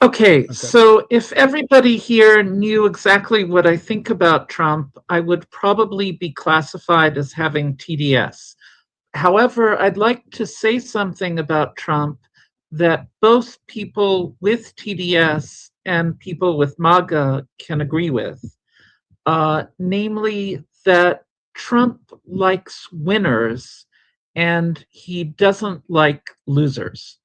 Okay, so if everybody here knew exactly what I think about Trump, I would probably be classified as having TDS. However, I'd like to say something about Trump that both people with TDS and people with MAGA can agree with, namely that Trump likes winners and he doesn't like losers.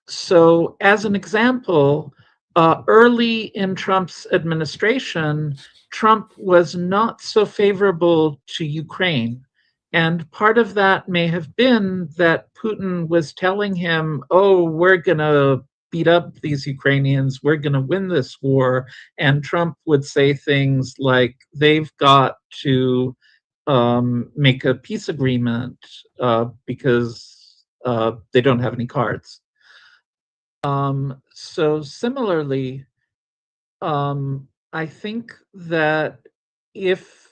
So, as an example, early in Trump's administration, Trump was not so favorable to Ukraine. And part of that may have been that Putin was telling him, oh, we're going to beat up these Ukrainians, we're going to win this war. And Trump would say things like, they've got to make a peace agreement because they don't have any cards. So similarly, I think that if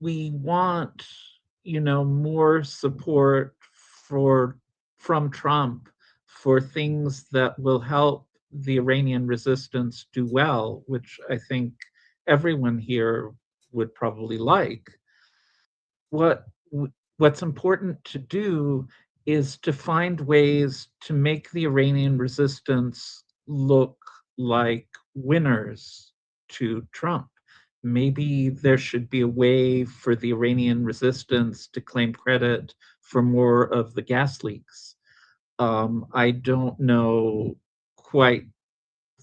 we want, more support from Trump for things that will help the Iranian resistance do well, which I think everyone here would probably like, what's important to do is to find ways to make the Iranian resistance look like winners to Trump. Maybe there should be a way for the Iranian resistance to claim credit for more of the gas leaks. I don't know quite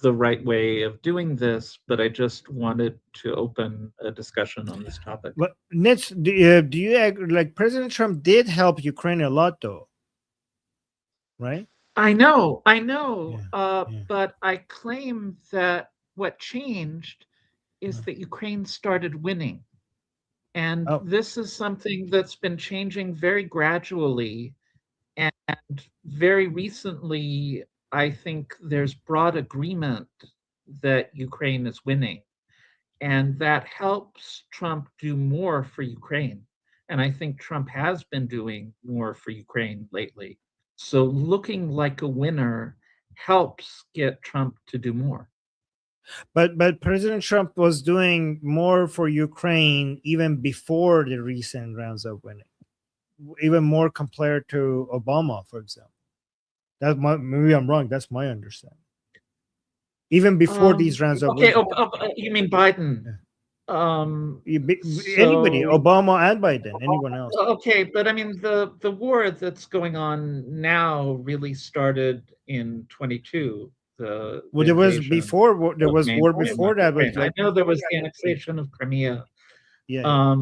the right way of doing this, but I just wanted to open a discussion on this topic. But Nets, do you like President Trump did help Ukraine a lot, though, right? I know, but I claim that what changed is that Ukraine started winning. And this is something that's been changing very gradually. And very recently, I think there's broad agreement that Ukraine is winning. And that helps Trump do more for Ukraine. And I think Trump has been doing more for Ukraine lately. So looking like a winner helps get Trump to do more. But President Trump was doing more for Ukraine even before the recent rounds of winning, even more compared to Obama, for example. Maybe I'm wrong. That's my understanding. Even before these rounds of winning. You mean Biden? Anybody, Obama and Biden, anyone else. Okay, but I mean the war that's going on now really started in 22. There was before. There was war before that. I know there was the annexation of Crimea. Yeah.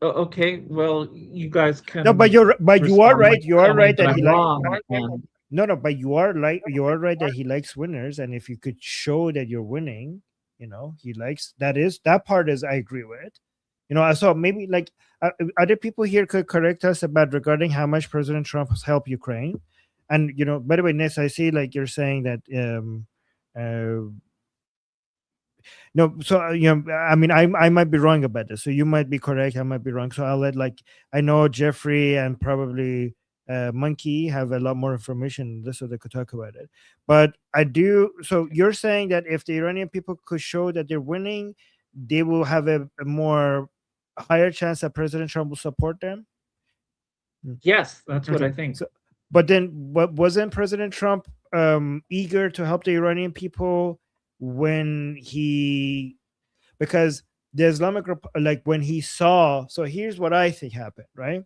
Okay. Well, you guys can. No, but you are right. You are right that he likes. No, but you are right that he likes winners, and if you could show that you're winning, he likes that part. I agree with. So maybe like other people here could correct us about regarding how much President Trump has helped Ukraine. And by the way, Ness, I see like you're saying that no, so I mean I might be wrong about this. So you might be correct, I might be wrong. So I'll let I know Jeffrey and probably Monkey have a lot more information this, so they could talk about it. But I do. So you're saying that if the Iranian people could show that they're winning, they will have a more higher chance that President Trump will support them? Yes, that's what Okay. I think. So, but then, what wasn't President Trump eager to help the Iranian people when because the like when he saw? So here's what I think happened, right?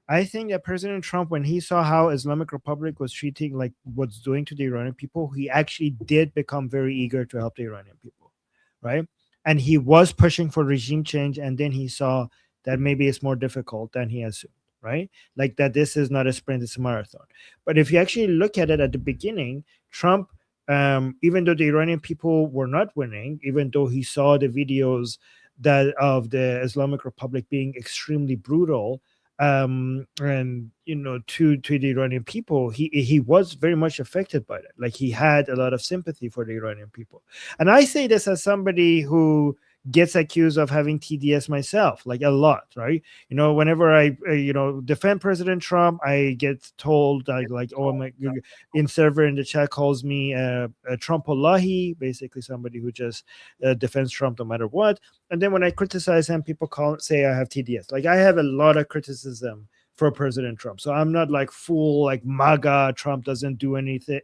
I think that President Trump, when he saw how Islamic Republic was treating, like what's doing to the Iranian people, he actually did become very eager to help the Iranian people, right? And he was pushing for regime change, and then he saw that maybe it's more difficult than he assumed, right? Like that this is not a sprint, it's a marathon. But if you actually look at it at the beginning, Trump, even though the Iranian people were not winning, even though he saw the videos that of the Islamic Republic being extremely brutal, and to the Iranian people, he was very much affected by that. Like he had a lot of sympathy for the Iranian people. And I say this as somebody who gets accused of having TDS myself, like a lot, right? Whenever I defend President Trump, I get told like oh my, in server in the chat calls me a Trumpallahi, basically somebody who just defends Trump no matter what. And then when I criticize him, people say I have TDS. Like I have a lot of criticism for President Trump. So I'm not like full like MAGA, Trump doesn't do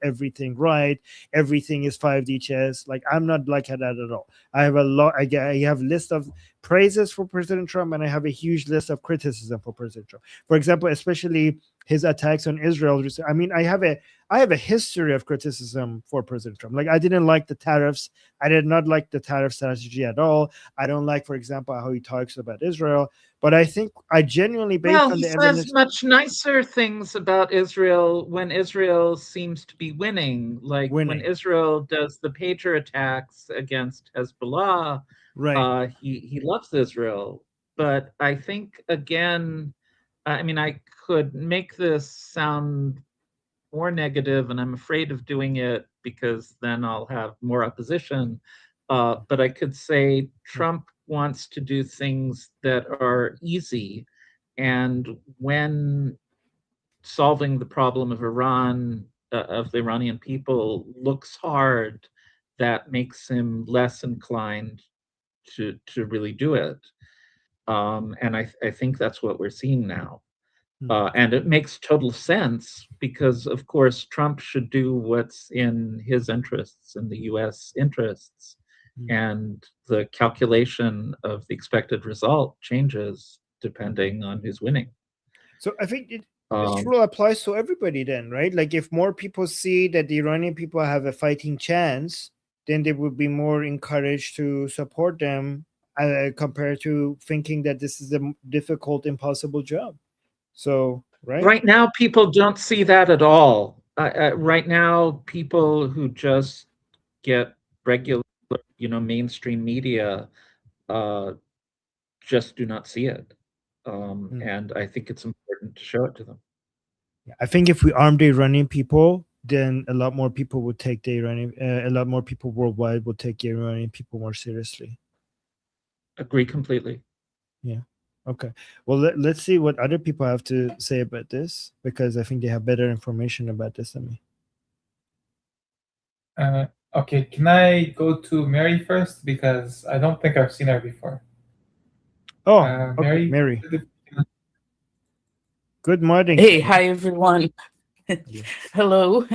everything right, everything is 5D chess. Like I'm not like that at all. I have I have a list of praises for President Trump, and I have a huge list of criticism for President Trump. For example, especially his attacks on Israel. I mean, I have a history of criticism for President Trump. Like I didn't like the tariffs. I did not like the tariff strategy at all. I don't like, for example, how he talks about Israel. But I think I genuinely, based on he the says evidence, much nicer things about Israel when Israel seems to be winning. Like when Israel does the pager attacks against Hezbollah, right? He loves Israel. But I think again, I mean, I could make this sound more negative, and I'm afraid of doing it because then I'll have more opposition. But I could say Trump wants to do things that are easy. And when solving the problem of Iran, of the Iranian people, looks hard, that makes him less inclined to really do it. And I think that's what we're seeing now. And it makes total sense because, of course, Trump should do what's in his interests and the US interests. And the calculation of the expected result changes depending on who's winning. So I think this rule applies to everybody then, right? Like if more people see that the Iranian people have a fighting chance, then they would be more encouraged to support them compared to thinking that this is a difficult, impossible job. So, right now, people don't see that at all. Right now, people who just get regular, mainstream media just do not see it. And I think it's important to show it to them. I think if we arm the Iranian people, then a lot more people would take the Iranian, a lot more people worldwide would take the Iranian people more seriously. Agree completely. Yeah. Okay. Well, let's see what other people have to say about this, because I think they have better information about this than me. Okay, can I go to Mary first? Because I don't think I've seen her before. Oh, okay. Mary. Good morning. Hey, hi everyone. Hello.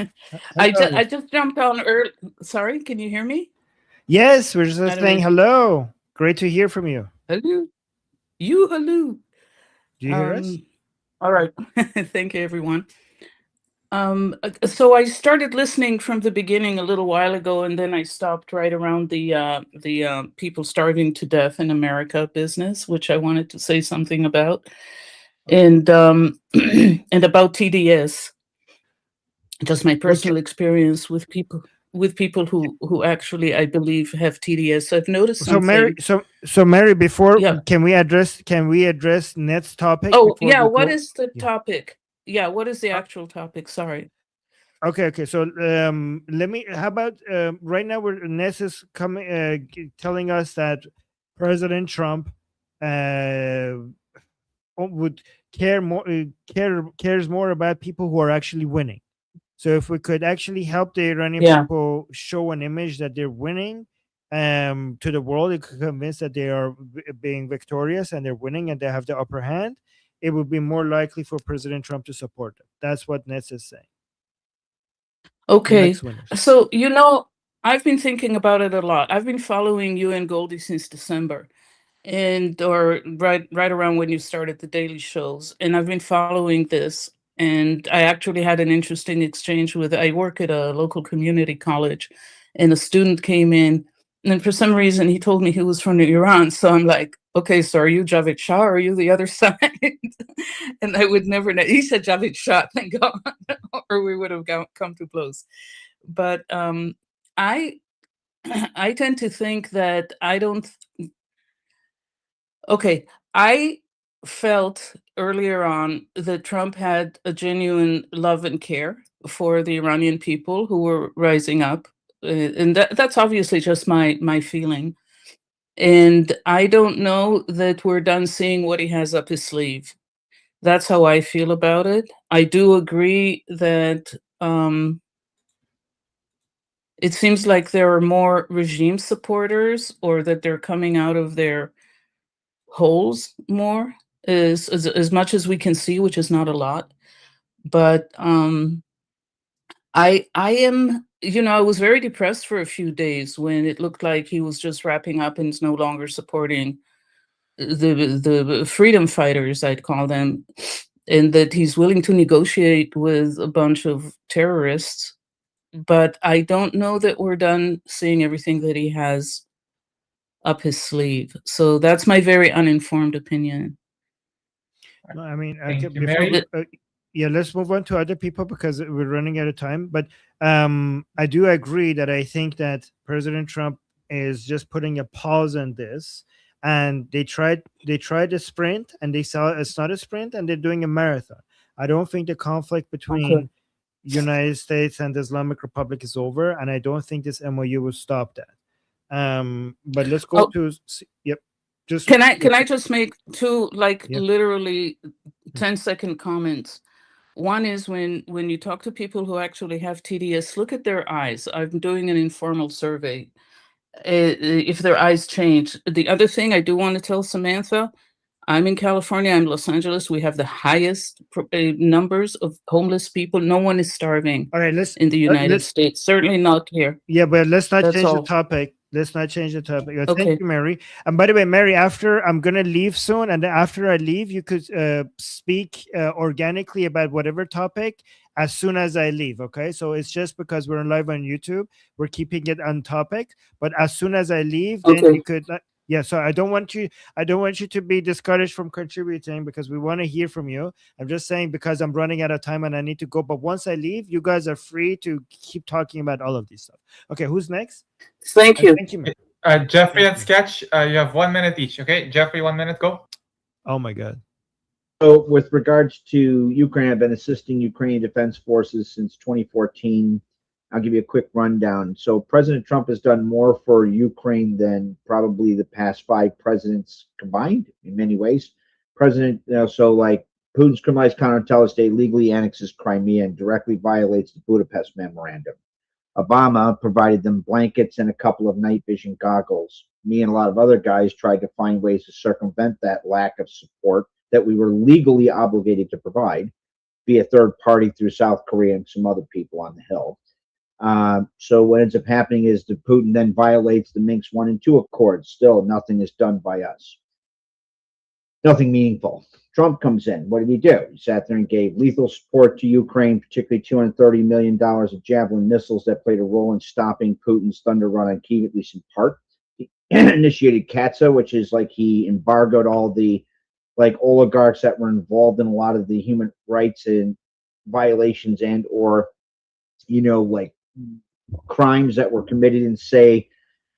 I just jumped on early. Sorry, can you hear me? Yes, we're just saying hello. Great to hear from you. Hello. Hello. Do you hear us? All right. Thank you, everyone. So I started listening from the beginning a little while ago, and then I stopped right around the people starving to death in America business, which I wanted to say something about, and and about TDS. Just my personal experience with people who actually, I believe, have TDS. I've noticed something. So Mary, before can we address Ned's topic? Oh yeah, what is the topic? Yeah, what is the actual topic? Sorry. Okay. So let me. How about right now? Where Ness is coming, telling us that President Trump would cares more about people who are actually winning. So if we could actually help the Iranian people show an image that they're winning, to the world, it could convince that they are being victorious and they're winning and they have the upper hand, it would be more likely for President Trump to support them. That's what Nets is saying. Okay. Next winners. So, you know, I've been thinking about it a lot. I've been following you and Goldie since December, or right around when you started the daily shows, and I've been following this. And I actually had an interesting exchange with, I work at a local community college, and a student came in, and for some reason he told me he was from Iran. So I'm like, okay, so are you Javed Shah or are you the other side? And I would never know. He said Javed Shah, thank God, or we would have come to blows. But I tend to think that okay, I felt earlier on that Trump had a genuine love and care for the Iranian people who were rising up. And that's obviously just my feeling. And I don't know that we're done seeing what he has up his sleeve. That's how I feel about it. I do agree that it seems like there are more regime supporters, or that they're coming out of their holes more, as much as we can see, which is not a lot. But I am, I was very depressed for a few days when it looked like he was just wrapping up and is no longer supporting the freedom fighters, I'd call them, and that he's willing to negotiate with a bunch of terrorists. But I don't know that we're done seeing everything that he has up his sleeve. So that's my very uninformed opinion. No, I mean, Thank okay, you, Mary. yeah, let's move on to other people because we're running out of time. But I do agree that I think that President Trump is just putting a pause on this, and they tried a sprint and they saw it's not a sprint, and they're doing a marathon. I don't think the conflict between United States and the Islamic Republic is over, and I don't think this MOU will stop that. But let's go to yep. Just can I just make two Yep. literally 10-second comments. One is when you talk to people who actually have TDS, look at their eyes. I'm doing an informal survey. If their eyes change. The other thing I do want to tell Samantha, I'm in California, I'm Los Angeles. We have the highest numbers of homeless people. No one is starving. All right, let's in the United States. Certainly not here. Yeah, but let's not That's change all. the topic. Let's not change the topic. Okay. Thank you, Mary. And by the way, Mary, after I'm gonna leave soon, and after I leave, you could speak organically about whatever topic as soon as I leave. Okay, so it's just because we're live on YouTube, we're keeping it on topic. But as soon as I leave, then Okay. you could. Yeah, so I don't want you to be discouraged from contributing because we want to hear from you. I'm just saying because I'm running out of time and I need to go. But once I leave, you guys are free to keep talking about all of these stuff. Okay, who's next? Thank you. Thank you, man. Jeffrey and Sketch, you have 1 minute each. Okay, Jeffrey, 1 minute, go. Oh my God. So with regards to Ukraine, I've been assisting Ukrainian Defense Forces since 2014. I'll give you a quick rundown. So President Trump has done more for Ukraine than probably the past 5 presidents combined in many ways. President, so like Putin's criminalized counterintelligence state legally annexes Crimea and directly violates the Budapest Memorandum. Obama provided them blankets and a couple of night vision goggles. Me and a lot of other guys tried to find ways to circumvent that lack of support that we were legally obligated to provide via third party through South Korea and some other people on the Hill. So what ends up happening is that Putin then violates the Minsk 1 and 2 Accords. Still, nothing is done by us. Nothing meaningful. Trump comes in. What did he do? He sat there and gave lethal support to Ukraine, particularly $230 million of Javelin missiles that played a role in stopping Putin's thunder run on Kyiv, at least in part. He initiated CATSA, which is like he embargoed all the oligarchs that were involved in a lot of the human rights and violations and or crimes that were committed in, say,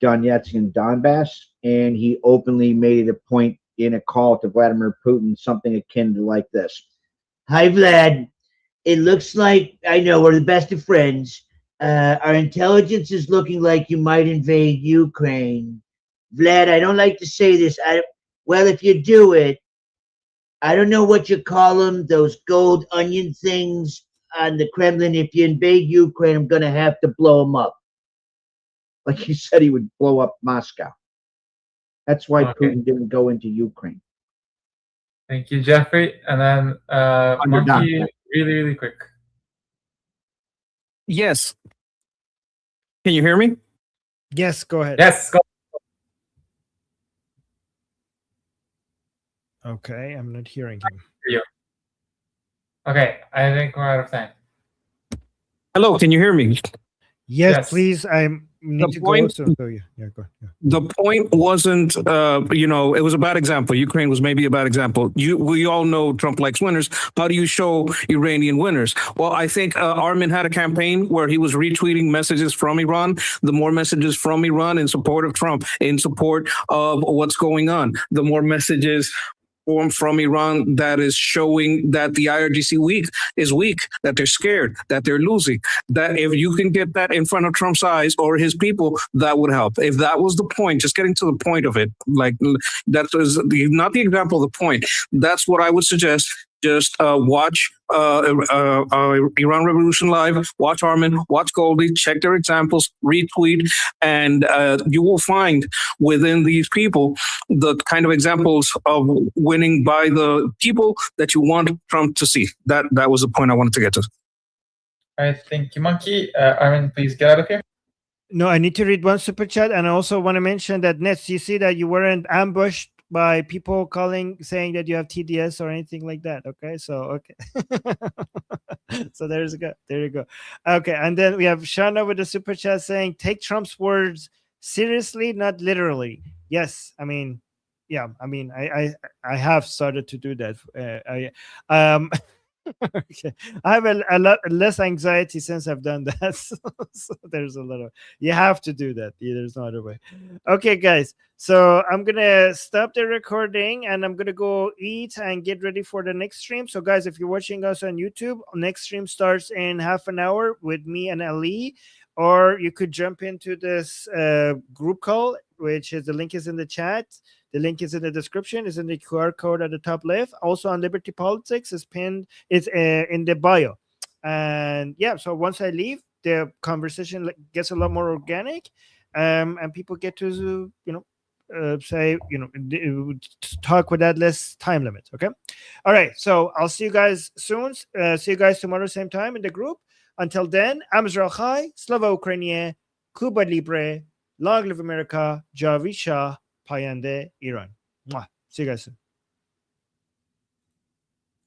Donetsk and Donbass. And he openly made it a point in a call to Vladimir Putin, something akin to like this. Hi, Vlad. It looks like, I know, we're the best of friends. Our intelligence is looking like you might invade Ukraine. Vlad, I don't like to say this. Well, if you do it, I don't know what you call them, those gold onion things on the Kremlin. If you invade Ukraine, I'm going to have to blow them up. like he said he would blow up Moscow. That's why Okay. Putin didn't go into Ukraine. Thank you, Jeffrey. And then Underdone. Monkey, really, really quick. Yes. Can you hear me? Yes, go ahead. Yes, go. Okay, I'm not hearing him. You. Okay, I think we're out of time. Hello, can you hear me? Yes, please. I need The to point- go. So yeah, go. Yeah. The point wasn't, it was a bad example. Ukraine was maybe a bad example. We all know Trump likes winners. How do you show Iranian winners? Well, I think Armin had a campaign where he was retweeting messages from Iran. The more messages from Iran in support of Trump, in support of what's going on, the more messages from Iran that is showing that the IRGC is weak, that they're scared, that they're losing. That if you can get that in front of Trump's eyes or his people, that would help. If that was the point, just getting to the point of it, like that was not the example, the point. That's what I would suggest. Just watch Iran Revolution Live, watch Armin, watch Goldie, check their examples, retweet, and you will find within these people the kind of examples of winning by the people that you want Trump to see. That was the point I wanted to get to. All right, thank you, Monkey. Armin, please get out of here. No, I need to read one super chat, and I also want to mention that Nets, you see that you weren't ambushed by people saying that you have TDS or anything like that. Okay, so okay. So there you go. Okay, and then we have Shana with the super chat saying, take Trump's words seriously, not literally. Yes, I mean, yeah, I mean, I have started to do that. Okay. I have a lot less anxiety since I've done that. So there's a lot of, you have to do that. There's no other way. Okay, guys. So I'm gonna stop the recording and I'm gonna go eat and get ready for the next stream. So guys, if you're watching us on YouTube, next stream starts in half an hour with me and Ali. Or you could jump into this group call, which is the link is in the chat. The link is in the description. Is in the QR code at the top left. Also on Liberty Politics is pinned. It's in the bio. And yeah, so once I leave, the conversation gets a lot more organic, and people get to say talk with that less time limit. Okay. All right. So I'll see you guys soon. See you guys tomorrow same time in the group. Until then, I'm Israel Chai, Slava Ukrainie, Cuba Libre, Long Live America, Javisha, Payande, Iran. Mwah. See you guys soon.